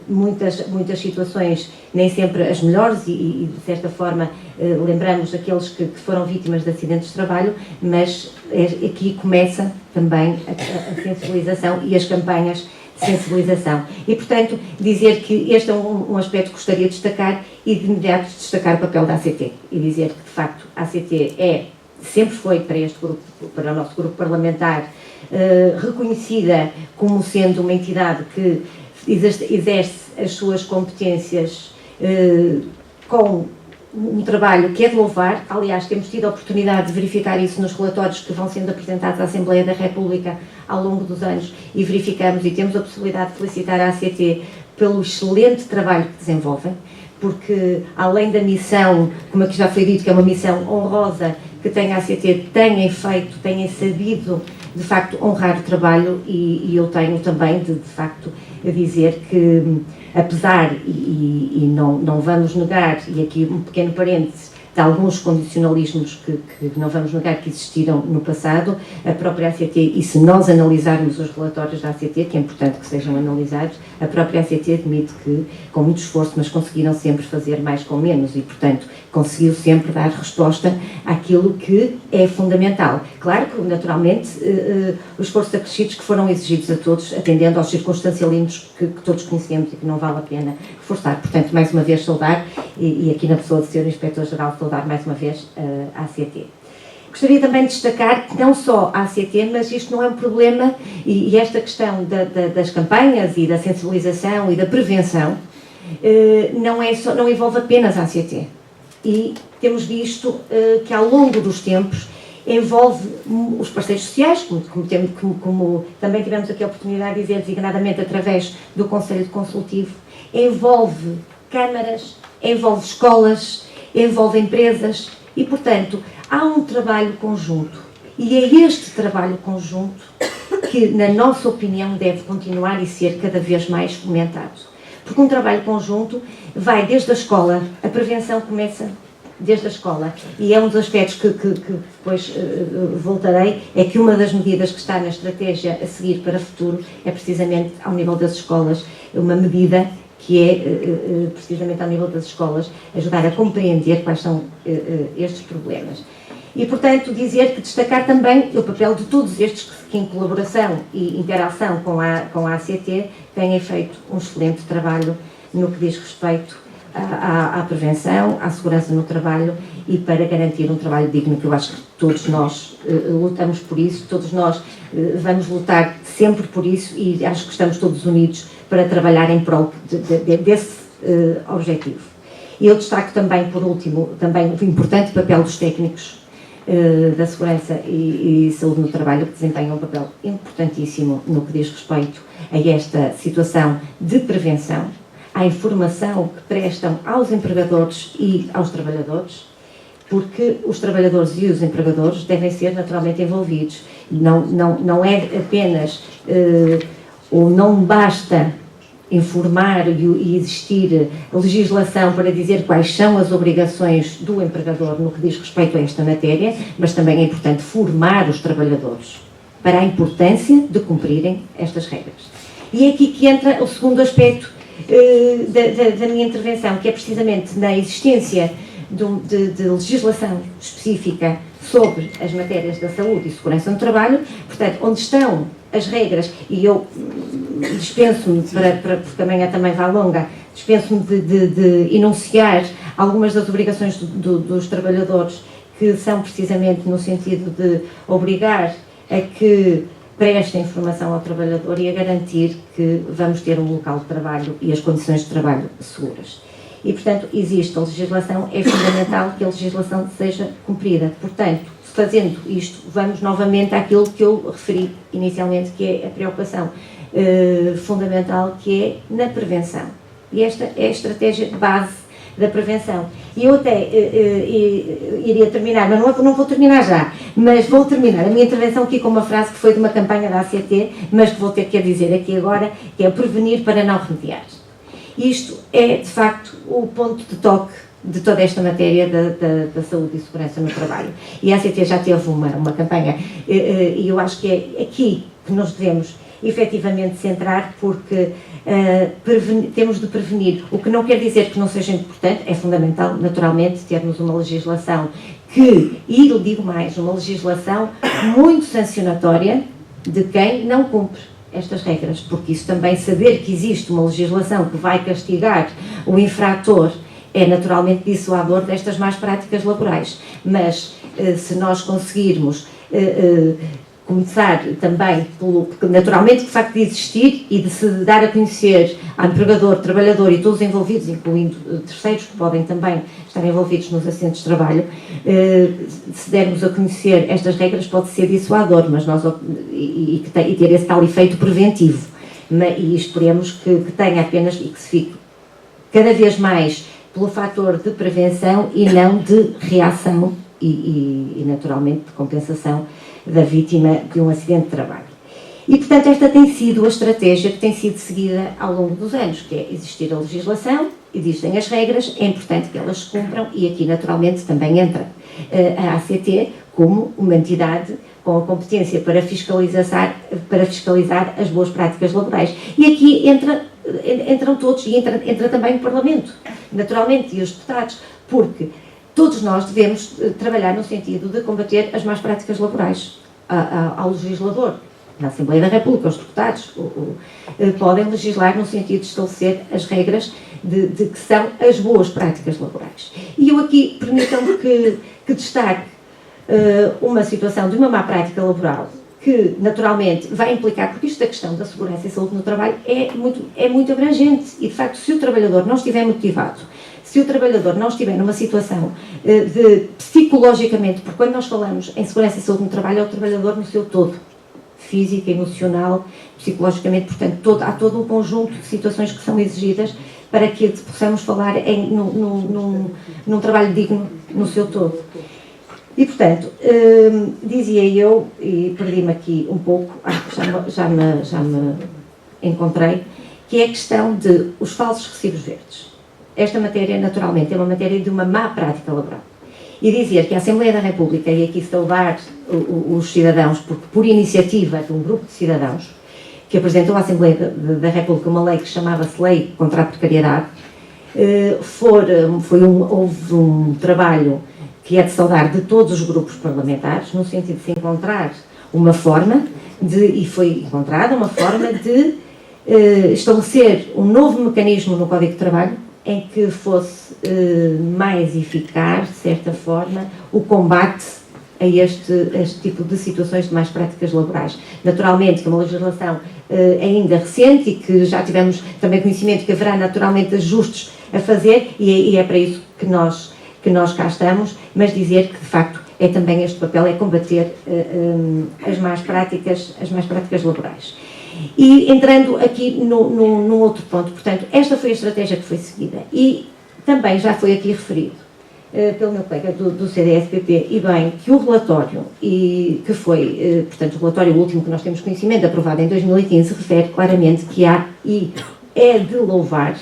muitas situações, nem sempre as melhores, e de certa forma lembramos aqueles que foram vítimas de acidentes de trabalho, mas aqui começa também a sensibilização e as campanhas de sensibilização. E, portanto, dizer que este é um aspecto que gostaria de destacar e de imediato destacar o papel da ACT e dizer que, de facto, a ACT sempre foi para este grupo, para o nosso grupo parlamentar, reconhecida como sendo uma entidade que exerce as suas competências com um trabalho que é de louvar. Aliás, temos tido a oportunidade de verificar isso nos relatórios que vão sendo apresentados à Assembleia da República ao longo dos anos e verificamos e temos a possibilidade de felicitar a ACT pelo excelente trabalho que desenvolvem, porque além da missão, como aqui já foi dito, que é uma missão honrosa que tem a ACT, têm sabido de facto honrar o trabalho e eu tenho também de facto a dizer que apesar, e não vamos negar, e aqui um pequeno parênteses, de alguns condicionalismos que não vamos negar que existiram no passado, a própria ACT, e se nós analisarmos os relatórios da ACT, que é importante que sejam analisados, a própria ACT admite que, com muito esforço, mas conseguiram sempre fazer mais com menos e, portanto, conseguiu sempre dar resposta àquilo que é fundamental. Claro que, naturalmente, os esforços acrescidos que foram exigidos a todos, atendendo aos circunstancialismos que todos conhecemos e que não vale a pena reforçar. Portanto, mais uma vez saudar, e aqui na pessoa do Sr. Inspetor-Geral, saudar mais uma vez a ACT. Gostaria também de destacar que não só a ACT, mas isto não é um problema, e esta questão das campanhas e da sensibilização e da prevenção não envolve apenas a ACT. E temos visto que ao longo dos tempos envolve os parceiros sociais, como também tivemos aqui a oportunidade de dizer, designadamente através do Conselho Consultivo, envolve câmaras, envolve escolas, envolve empresas e, portanto, há um trabalho conjunto. E é este trabalho conjunto que, na nossa opinião, deve continuar e ser cada vez mais fomentado. Porque um trabalho conjunto vai desde a escola, a prevenção começa desde a escola. E é um dos aspectos que depois voltarei, é que uma das medidas que está na estratégia a seguir para o futuro é precisamente ao nível das escolas, uma medida que é precisamente ao nível das escolas ajudar a compreender quais são estes problemas. E, portanto, dizer que destacar também o papel de todos estes que em colaboração e interação com a ACT têm feito um excelente trabalho no que diz respeito à prevenção, à segurança no trabalho e para garantir um trabalho digno, que eu acho que todos nós lutamos por isso, todos nós vamos lutar sempre por isso e acho que estamos todos unidos para trabalhar em prol desse objetivo. E eu destaco também, por último, também o importante papel dos técnicos da segurança e saúde no trabalho, que desempenham um papel importantíssimo no que diz respeito a esta situação de prevenção, à informação que prestam aos empregadores e aos trabalhadores, porque os trabalhadores e os empregadores devem ser naturalmente envolvidos. Não é apenas, ou não basta informar e existir legislação para dizer quais são as obrigações do empregador no que diz respeito a esta matéria, mas também é importante formar os trabalhadores para a importância de cumprirem estas regras. E é aqui que entra o segundo aspecto da minha intervenção, que é precisamente na existência de legislação específica sobre as matérias da saúde e segurança no trabalho, portanto, onde estão as regras, e eu dispenso-me, porque amanhã também vai longa, dispenso-me de enunciar algumas das obrigações dos trabalhadores, que são precisamente no sentido de obrigar a que prestem informação ao trabalhador e a garantir que vamos ter um local de trabalho e as condições de trabalho seguras. E, portanto, existe a legislação, é fundamental que a legislação seja cumprida. Portanto, fazendo isto, vamos novamente àquilo que eu referi inicialmente, que é a preocupação fundamental, que é na prevenção. E esta é a estratégia de base da prevenção. E eu até iria terminar, mas não vou terminar já, mas vou terminar a minha intervenção aqui com uma frase que foi de uma campanha da ACT, mas que vou ter que dizer aqui agora, que é prevenir para não remediar. Isto é, de facto, o ponto de toque de toda esta matéria da saúde e segurança no trabalho. E a ACT já teve uma campanha, e eu acho que é aqui que nós devemos efetivamente centrar, porque temos de prevenir, o que não quer dizer que não seja importante, é fundamental, naturalmente, termos uma legislação e lhe digo mais, uma legislação muito sancionatória de quem não cumpre estas regras, porque isso também, saber que existe uma legislação que vai castigar o infrator, é naturalmente dissuador destas más práticas laborais. Mas se nós conseguirmos começar também, porque naturalmente o facto de existir e de se dar a conhecer a empregador, trabalhador e todos os envolvidos, incluindo terceiros que podem também estar envolvidos nos acidentes de trabalho, se dermos a conhecer estas regras pode ser dissuador, mas e ter esse tal efeito preventivo. E esperemos que tenha apenas e que se fique cada vez mais pelo fator de prevenção e não de reação e naturalmente de compensação da vítima de um acidente de trabalho. E, portanto, esta tem sido a estratégia que tem sido seguida ao longo dos anos, que é existir a legislação, existem as regras, é importante que elas se cumpram e aqui, naturalmente, também entra a ACT como uma entidade com a competência para fiscalizar as boas práticas laborais. E aqui entram todos e entra também o Parlamento, naturalmente, e os deputados, porque todos nós devemos trabalhar no sentido de combater as más práticas laborais. Ao legislador, na Assembleia da República, os deputados podem legislar no sentido de estabelecer as regras de que são as boas práticas laborais. E eu aqui, permitam-me que destaque uma situação de uma má prática laboral que, naturalmente, vai implicar, porque isto da questão da segurança e saúde no trabalho é muito abrangente e, de facto, se o trabalhador não estiver motivado, se o trabalhador não estiver numa situação psicologicamente, porque quando nós falamos em segurança e saúde no trabalho, é o trabalhador no seu todo, física, emocional, psicologicamente, portanto, há todo um conjunto de situações que são exigidas para que possamos falar num trabalho digno no seu todo. E, portanto, dizia eu, e perdi-me aqui um pouco, já me encontrei, que é a questão de os falsos recibos verdes. esta matéria, naturalmente, é uma matéria de uma má prática laboral. E dizer que a Assembleia da República, e aqui saudar os cidadãos, porque por iniciativa de um grupo de cidadãos, que apresentou à Assembleia da República uma lei que chamava-se Lei contra a Precariedade, houve um trabalho que é de saudar de todos os grupos parlamentares, no sentido de se encontrar uma forma, e foi encontrada uma forma de estabelecer um novo mecanismo no Código de Trabalho em que fosse mais eficaz, de certa forma, o combate a este tipo de situações de más práticas laborais. Naturalmente, que é uma legislação ainda recente e que já tivemos também conhecimento que haverá naturalmente ajustes a fazer e é para isso que nós cá estamos, mas dizer que de facto é também este papel, é combater as más práticas laborais. E entrando aqui num outro ponto, portanto, esta foi a estratégia que foi seguida e também já foi aqui referido pelo meu colega do CDS-PP, e bem, que o relatório, e que foi, portanto, o relatório último que nós temos conhecimento, aprovado em 2015, refere claramente que há, e é de louvar,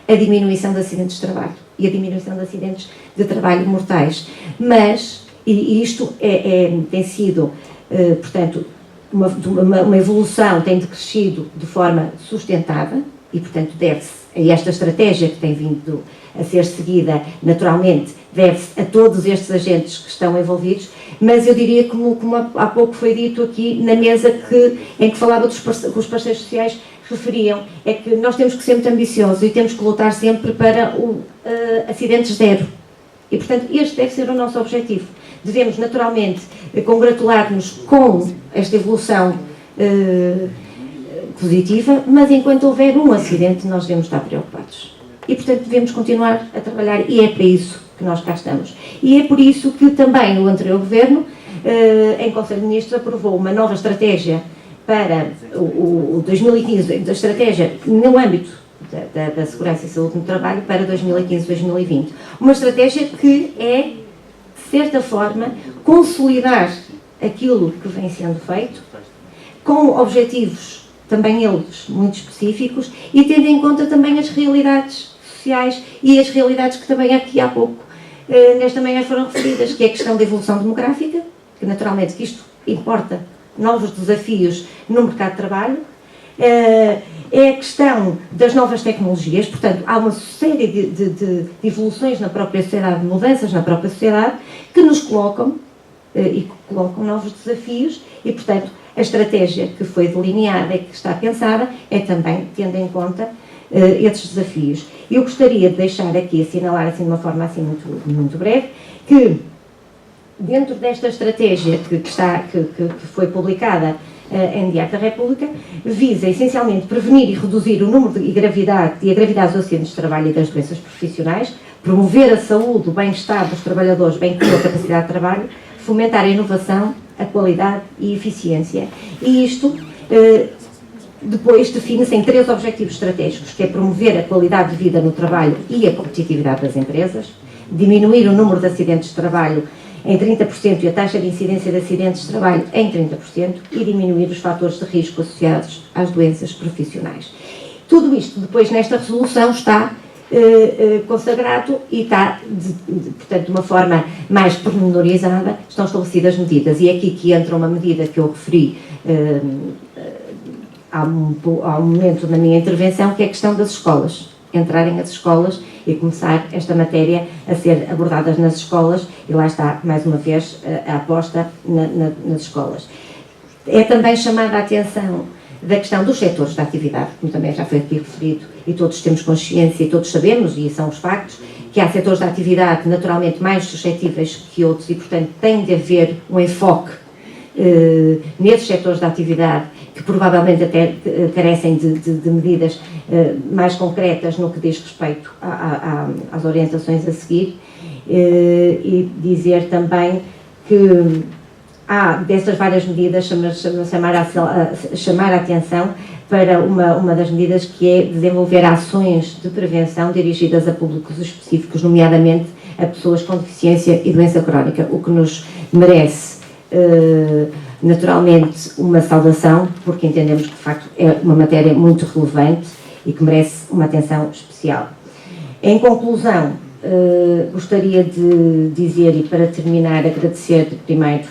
a diminuição de acidentes de trabalho e a diminuição de acidentes de trabalho mortais. Mas, e isto tem sido, portanto, uma evolução, tem decrescido de forma sustentada e, portanto, deve-se a esta estratégia que tem vindo a ser seguida, naturalmente, deve-se a todos estes agentes que estão envolvidos, mas eu diria, como há pouco foi dito aqui na mesa em que falava que os parceiros sociais referiam, é que nós temos que ser muito ambiciosos e temos que lutar sempre para o acidentes zero. E, portanto, este deve ser o nosso objetivo. Devemos, naturalmente, congratular-nos com esta evolução positiva, mas enquanto houver um acidente, nós devemos estar preocupados. E, portanto, devemos continuar a trabalhar, e é para isso que nós cá estamos. E é por isso que também o anterior Governo, em Conselho de Ministros, aprovou uma nova estratégia para o 2015, da estratégia no âmbito da segurança e saúde no trabalho para 2015-2020. Uma estratégia que é, de certa forma, consolidar aquilo que vem sendo feito, com objetivos também eles muito específicos e tendo em conta também as realidades sociais e as realidades que também aqui há pouco nesta manhã foram referidas, que é a questão da evolução demográfica, que naturalmente que isto importa novos desafios no mercado de trabalho, é a questão das novas tecnologias, portanto há uma série de evoluções na própria sociedade, de mudanças na própria sociedade, que nos colocam e que colocam novos desafios e, portanto, a estratégia que foi delineada e que está pensada é também tendo em conta esses desafios. Eu gostaria de deixar aqui, assinalar assim de uma forma assim muito breve, que dentro desta estratégia que foi publicada em Diário da República, visa essencialmente prevenir e reduzir o número e a gravidade dos acidentes de trabalho e das doenças profissionais, promover a saúde, o bem-estar dos trabalhadores, bem como a capacidade de trabalho, fomentar a inovação, a qualidade e a eficiência. E isto depois define-se em 3 objetivos estratégicos, que é promover a qualidade de vida no trabalho e a competitividade das empresas, diminuir o número de acidentes de trabalho em 30% e a taxa de incidência de acidentes de trabalho em 30% e diminuir os fatores de risco associados às doenças profissionais. Tudo isto depois nesta resolução está consagrado e está, portanto, de uma forma mais pormenorizada, estão estabelecidas medidas. E é aqui que entra uma medida que eu referi há um momento na minha intervenção, que é a questão das escolas. Entrarem as escolas e começar esta matéria a ser abordada nas escolas, e lá está, mais uma vez, a aposta nas escolas. É também chamada a atenção da questão dos setores da atividade, como também já foi aqui referido, e todos temos consciência e todos sabemos, e são os factos, que há setores da atividade naturalmente mais suscetíveis que outros e, portanto, tem de haver um enfoque nesses setores da atividade que provavelmente até carecem de medidas mais concretas no que diz respeito às orientações a seguir, e dizer também que há destas várias medidas chamar a atenção para uma das medidas que é desenvolver ações de prevenção dirigidas a públicos específicos, nomeadamente a pessoas com deficiência e doença crónica, o que nos merece naturalmente uma saudação, porque entendemos que de facto é uma matéria muito relevante e que merece uma atenção especial. Em conclusão, gostaria de dizer, e para terminar, agradecer primeiro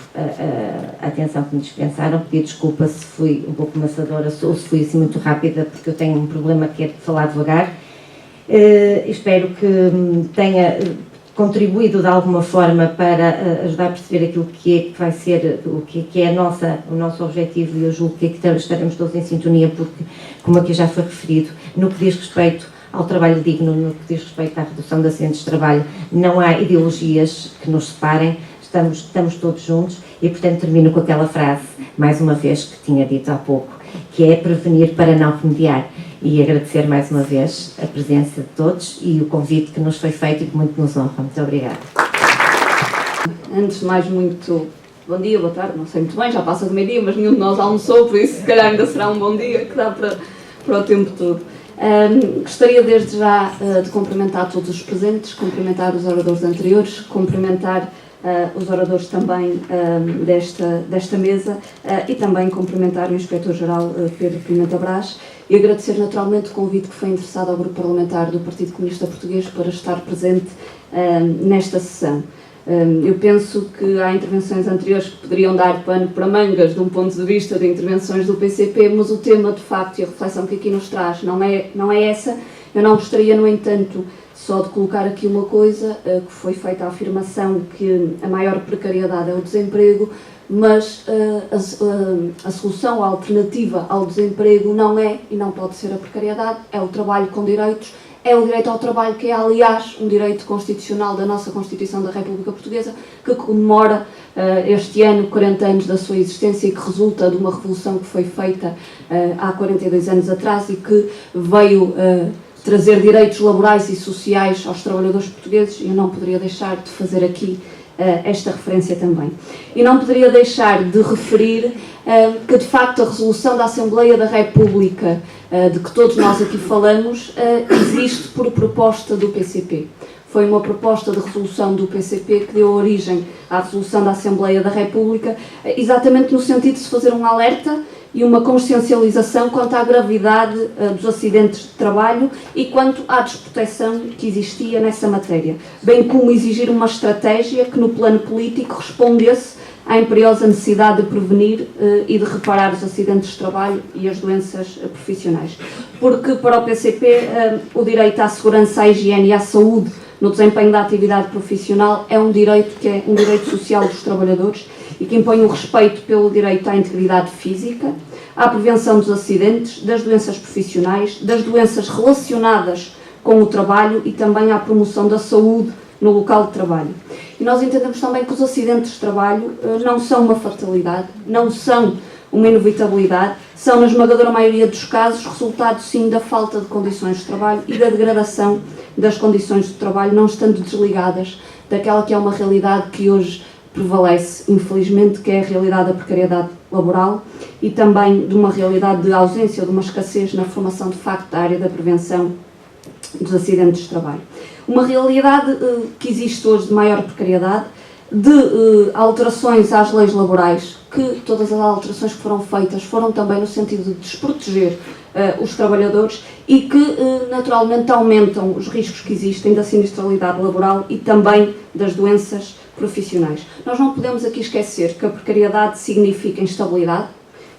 a atenção que me dispensaram, pedir desculpa se fui um pouco maçadora ou se fui assim muito rápida, porque eu tenho um problema que é de falar devagar. Espero que tenha contribuído de alguma forma para ajudar a perceber aquilo que vai ser, o que é o nosso objetivo, e eu julgo que aqui estaremos todos em sintonia, porque, como aqui já foi referido, no que diz respeito ao trabalho digno, no que diz respeito à redução de acidentes de trabalho, não há ideologias que nos separem, estamos todos juntos, e portanto termino com aquela frase, mais uma vez, que tinha dito há pouco, que é prevenir para não remediar, e agradecer mais uma vez a presença de todos e o convite que nos foi feito e que muito nos honra. Muito obrigada. Antes de mais, muito bom dia, boa tarde, não sei muito bem, já passa de meio-dia, mas nenhum de nós almoçou, por isso se calhar ainda será um bom dia, que dá para o tempo todo. Gostaria desde já de cumprimentar todos os presentes, cumprimentar os oradores anteriores, cumprimentar os oradores também desta mesa e também cumprimentar o Inspetor-Geral Pedro Pimenta Brás e agradecer naturalmente o convite que foi endereçado ao Grupo Parlamentar do Partido Comunista Português para estar presente nesta sessão. Eu penso que há intervenções anteriores que poderiam dar pano para mangas de um ponto de vista de intervenções do PCP, mas o tema de facto e a reflexão que aqui nos traz não é essa. Eu não gostaria, no entanto, só de colocar aqui uma coisa, que foi feita a afirmação que a maior precariedade é o desemprego, mas a solução, a alternativa ao desemprego não é e não pode ser a precariedade, é o trabalho com direitos, é o direito ao trabalho, que é, aliás, um direito constitucional da nossa Constituição da República Portuguesa, que comemora este ano 40 anos da sua existência e que resulta de uma revolução que foi feita há 42 anos atrás e que veio trazer direitos laborais e sociais aos trabalhadores portugueses, e eu não poderia deixar de fazer aqui esta referência também. E não poderia deixar de referir que, de facto, a resolução da Assembleia da República, de que todos nós aqui falamos, existe por proposta do PCP. Foi uma proposta de resolução do PCP que deu origem à resolução da Assembleia da República, exatamente no sentido de se fazer um alerta e uma consciencialização quanto à gravidade dos acidentes de trabalho e quanto à desproteção que existia nessa matéria, bem como exigir uma estratégia que no plano político respondesse à imperiosa necessidade de prevenir e de reparar os acidentes de trabalho e as doenças profissionais. Porque para o PCP o direito à segurança, à higiene e à saúde no desempenho da atividade profissional é um direito que é um direito social dos trabalhadores e que impõe o respeito pelo direito à integridade física, à prevenção dos acidentes, das doenças profissionais, das doenças relacionadas com o trabalho e também à promoção da saúde no local de trabalho. E nós entendemos também que os acidentes de trabalho não são uma fatalidade, não são uma inevitabilidade, são, na esmagadora maioria dos casos, resultado sim da falta de condições de trabalho e da degradação das condições de trabalho, não estando desligadas daquela que é uma realidade que hoje prevalece, infelizmente, que é a realidade da precariedade laboral e também de uma realidade de ausência ou de uma escassez na formação, de facto, da área da prevenção dos acidentes de trabalho. Uma realidade que existe hoje de maior precariedade, de alterações às leis laborais, que todas as alterações que foram feitas foram também no sentido de desproteger os trabalhadores e que naturalmente aumentam os riscos que existem da sinistralidade laboral e também das doenças profissionais. Nós não podemos aqui esquecer que a precariedade significa instabilidade,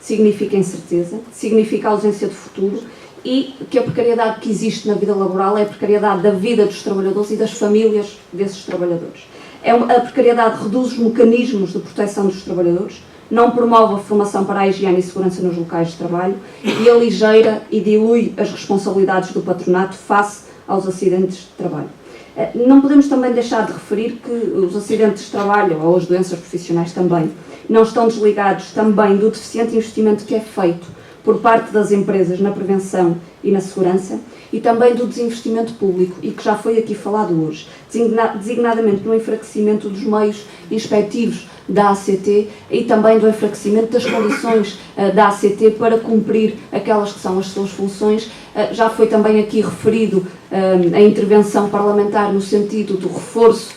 significa incerteza, significa ausência de futuro e que a precariedade que existe na vida laboral é a precariedade da vida dos trabalhadores e das famílias desses trabalhadores. A precariedade reduz os mecanismos de proteção dos trabalhadores, não promove a formação para a higiene e segurança nos locais de trabalho e aligeira e dilui as responsabilidades do patronato face aos acidentes de trabalho. Não podemos também deixar de referir que os acidentes de trabalho, ou as doenças profissionais também, não estão desligados também do deficiente investimento que é feito por parte das empresas na prevenção e na segurança e também do desinvestimento público e que já foi aqui falado hoje, designadamente no enfraquecimento dos meios inspectivos da ACT e também do enfraquecimento das condições da ACT para cumprir aquelas que são as suas funções. Já foi também aqui referido a intervenção parlamentar no sentido do reforço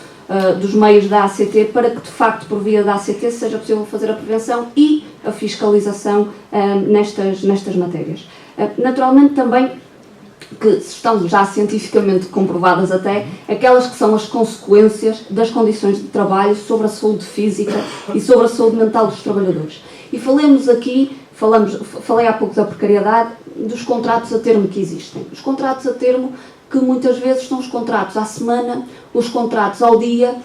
dos meios da ACT para que, de facto, por via da ACT seja possível fazer a prevenção e a fiscalização nestas matérias. Naturalmente, também que estão já cientificamente comprovadas até, aquelas que são as consequências das condições de trabalho sobre a saúde física e sobre a saúde mental dos trabalhadores. E falei há pouco da precariedade, dos contratos a termo que existem. Os contratos a termo que muitas vezes são os contratos à semana, os contratos ao dia,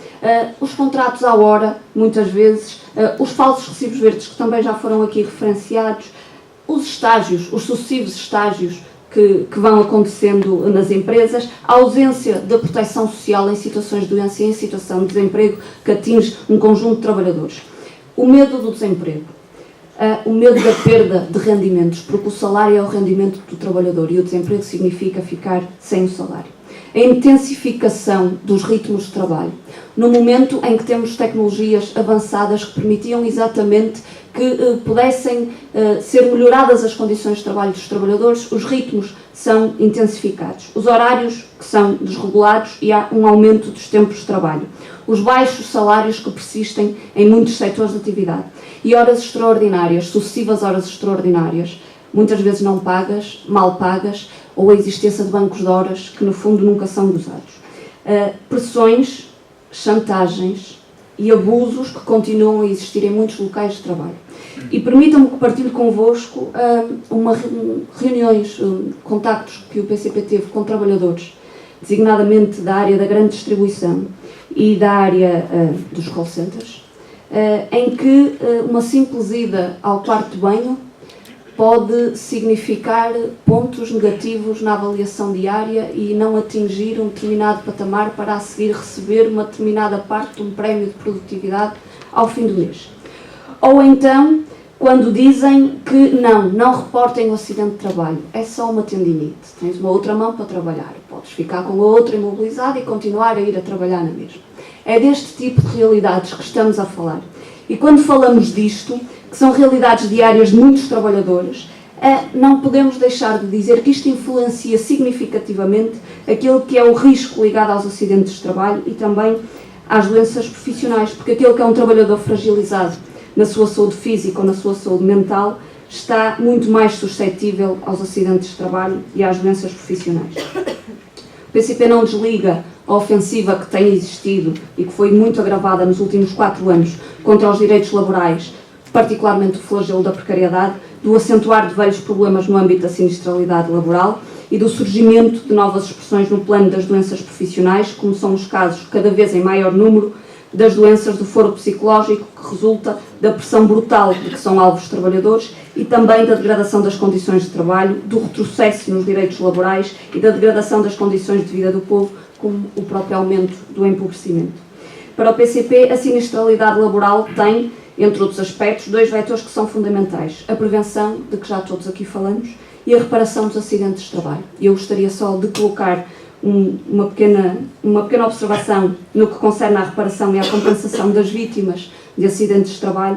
os contratos à hora, muitas vezes, os falsos recibos verdes, que também já foram aqui referenciados, os estágios, os sucessivos estágios que vão acontecendo nas empresas, a ausência da proteção social em situações de doença e em situação de desemprego que atinge um conjunto de trabalhadores. O medo do desemprego. O medo da perda de rendimentos, porque o salário é o rendimento do trabalhador e o desemprego significa ficar sem o salário. A intensificação dos ritmos de trabalho. No momento em que temos tecnologias avançadas que permitiam exatamente que pudessem ser melhoradas as condições de trabalho dos trabalhadores, os ritmos são intensificados. Os horários que são desregulados e há um aumento dos tempos de trabalho. Os baixos salários que persistem em muitos setores de atividade. E horas extraordinárias, sucessivas horas extraordinárias, muitas vezes não pagas, mal pagas, ou a existência de bancos de horas que no fundo nunca são gozados. Pressões, chantagens e abusos que continuam a existir em muitos locais de trabalho. E permitam-me que partilhe convosco reuniões, contactos que o PCP teve com trabalhadores, designadamente da área da grande distribuição e da área dos call centers, em que uma simples ida ao quarto de banho pode significar pontos negativos na avaliação diária e não atingir um determinado patamar para a seguir receber uma determinada parte de um prémio de produtividade ao fim do mês. Ou então, quando dizem que não reportem o acidente de trabalho, é só uma tendinite, tens uma outra mão para trabalhar, podes ficar com a outra imobilizada e continuar a ir a trabalhar na mesma. É deste tipo de realidades que estamos a falar. E quando falamos disto, que são realidades diárias de muitos trabalhadores, não podemos deixar de dizer que isto influencia significativamente aquilo que é o risco ligado aos acidentes de trabalho e também às doenças profissionais, porque aquele que é um trabalhador fragilizado na sua saúde física ou na sua saúde mental está muito mais suscetível aos acidentes de trabalho e às doenças profissionais. O PCP não desliga a ofensiva que tem existido e que foi muito agravada nos últimos 4 anos contra os direitos laborais, particularmente o flagelo da precariedade, do acentuar de velhos problemas no âmbito da sinistralidade laboral e do surgimento de novas expressões no plano das doenças profissionais, como são os casos, cada vez em maior número, das doenças do foro psicológico que resulta da pressão brutal de que são alvos os trabalhadores e também da degradação das condições de trabalho, do retrocesso nos direitos laborais e da degradação das condições de vida do povo, como o próprio aumento do empobrecimento. Para o PCP, a sinistralidade laboral tem, entre outros aspectos, 2 vetores que são fundamentais. A prevenção, de que já todos aqui falamos, e a reparação dos acidentes de trabalho. E eu gostaria só de colocar uma pequena observação no que concerne à reparação e à compensação das vítimas de acidentes de trabalho,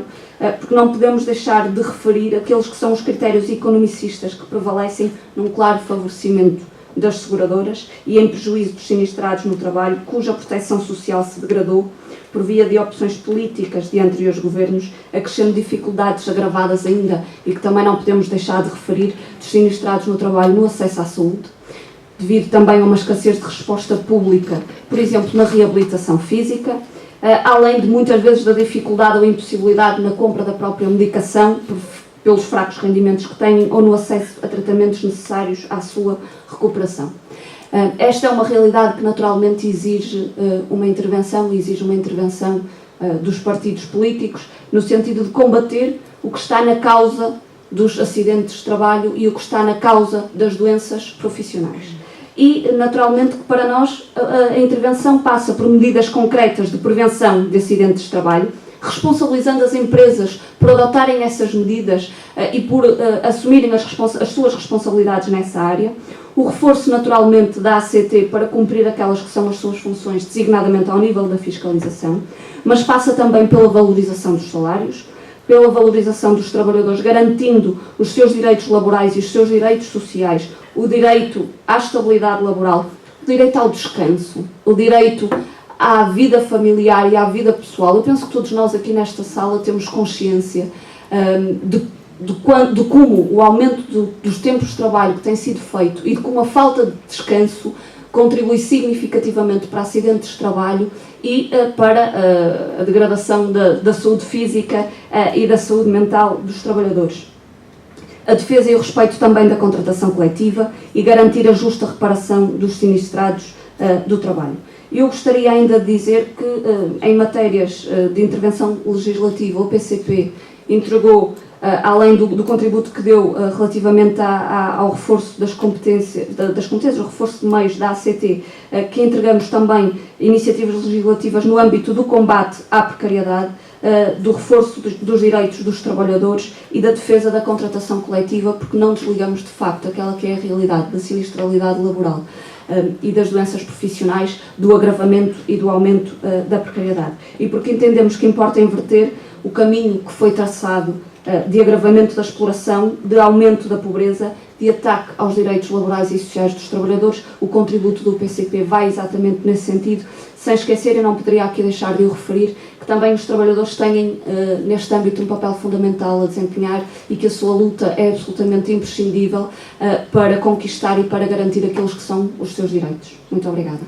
porque não podemos deixar de referir aqueles que são os critérios economicistas que prevalecem num claro favorecimento das seguradoras e em prejuízo dos sinistrados no trabalho, cuja proteção social se degradou por via de opções políticas de anteriores governos, acrescendo dificuldades agravadas ainda e que também não podemos deixar de referir dos sinistrados no trabalho no acesso à saúde, devido também a uma escassez de resposta pública, por exemplo, na reabilitação física, além de muitas vezes da dificuldade ou impossibilidade na compra da própria medicação, pelos fracos rendimentos que têm ou no acesso a tratamentos necessários à sua recuperação. Esta é uma realidade que naturalmente exige uma intervenção dos partidos políticos no sentido de combater o que está na causa dos acidentes de trabalho e o que está na causa das doenças profissionais. E, naturalmente, que para nós a intervenção passa por medidas concretas de prevenção de acidentes de trabalho, responsabilizando as empresas por adotarem essas medidas e por assumirem as suas responsabilidades nessa área, o reforço, naturalmente, da ACT para cumprir aquelas que são as suas funções, designadamente ao nível da fiscalização, mas passa também pela valorização dos salários, pela valorização dos trabalhadores, garantindo os seus direitos laborais e os seus direitos sociais, o direito à estabilidade laboral, o direito ao descanso, o direito à vida familiar e à vida pessoal. Eu penso que todos nós aqui nesta sala temos consciência de de como o aumento dos tempos de trabalho que tem sido feito e de como a falta de descanso contribui significativamente para acidentes de trabalho e para a degradação da saúde física e da saúde mental dos trabalhadores. A defesa e o respeito também da contratação coletiva e garantir a justa reparação dos sinistrados do trabalho. Eu gostaria ainda de dizer que, em matérias de intervenção legislativa, o PCP entregou, além do contributo que deu relativamente ao reforço das competências, o reforço de meios da ACT, que entregamos também iniciativas legislativas no âmbito do combate à precariedade, do reforço dos direitos dos trabalhadores e da defesa da contratação coletiva, porque não desligamos de facto aquela que é a realidade da sinistralidade laboral e das doenças profissionais, do agravamento e do aumento da precariedade. E porque entendemos que importa inverter o caminho que foi traçado de agravamento da exploração, de aumento da pobreza, de ataque aos direitos laborais e sociais dos trabalhadores. O contributo do PCP vai exatamente nesse sentido. Sem esquecer, eu não poderia aqui deixar de o referir, que também os trabalhadores têm neste âmbito um papel fundamental a desempenhar e que a sua luta é absolutamente imprescindível para conquistar e para garantir aqueles que são os seus direitos. Muito obrigada.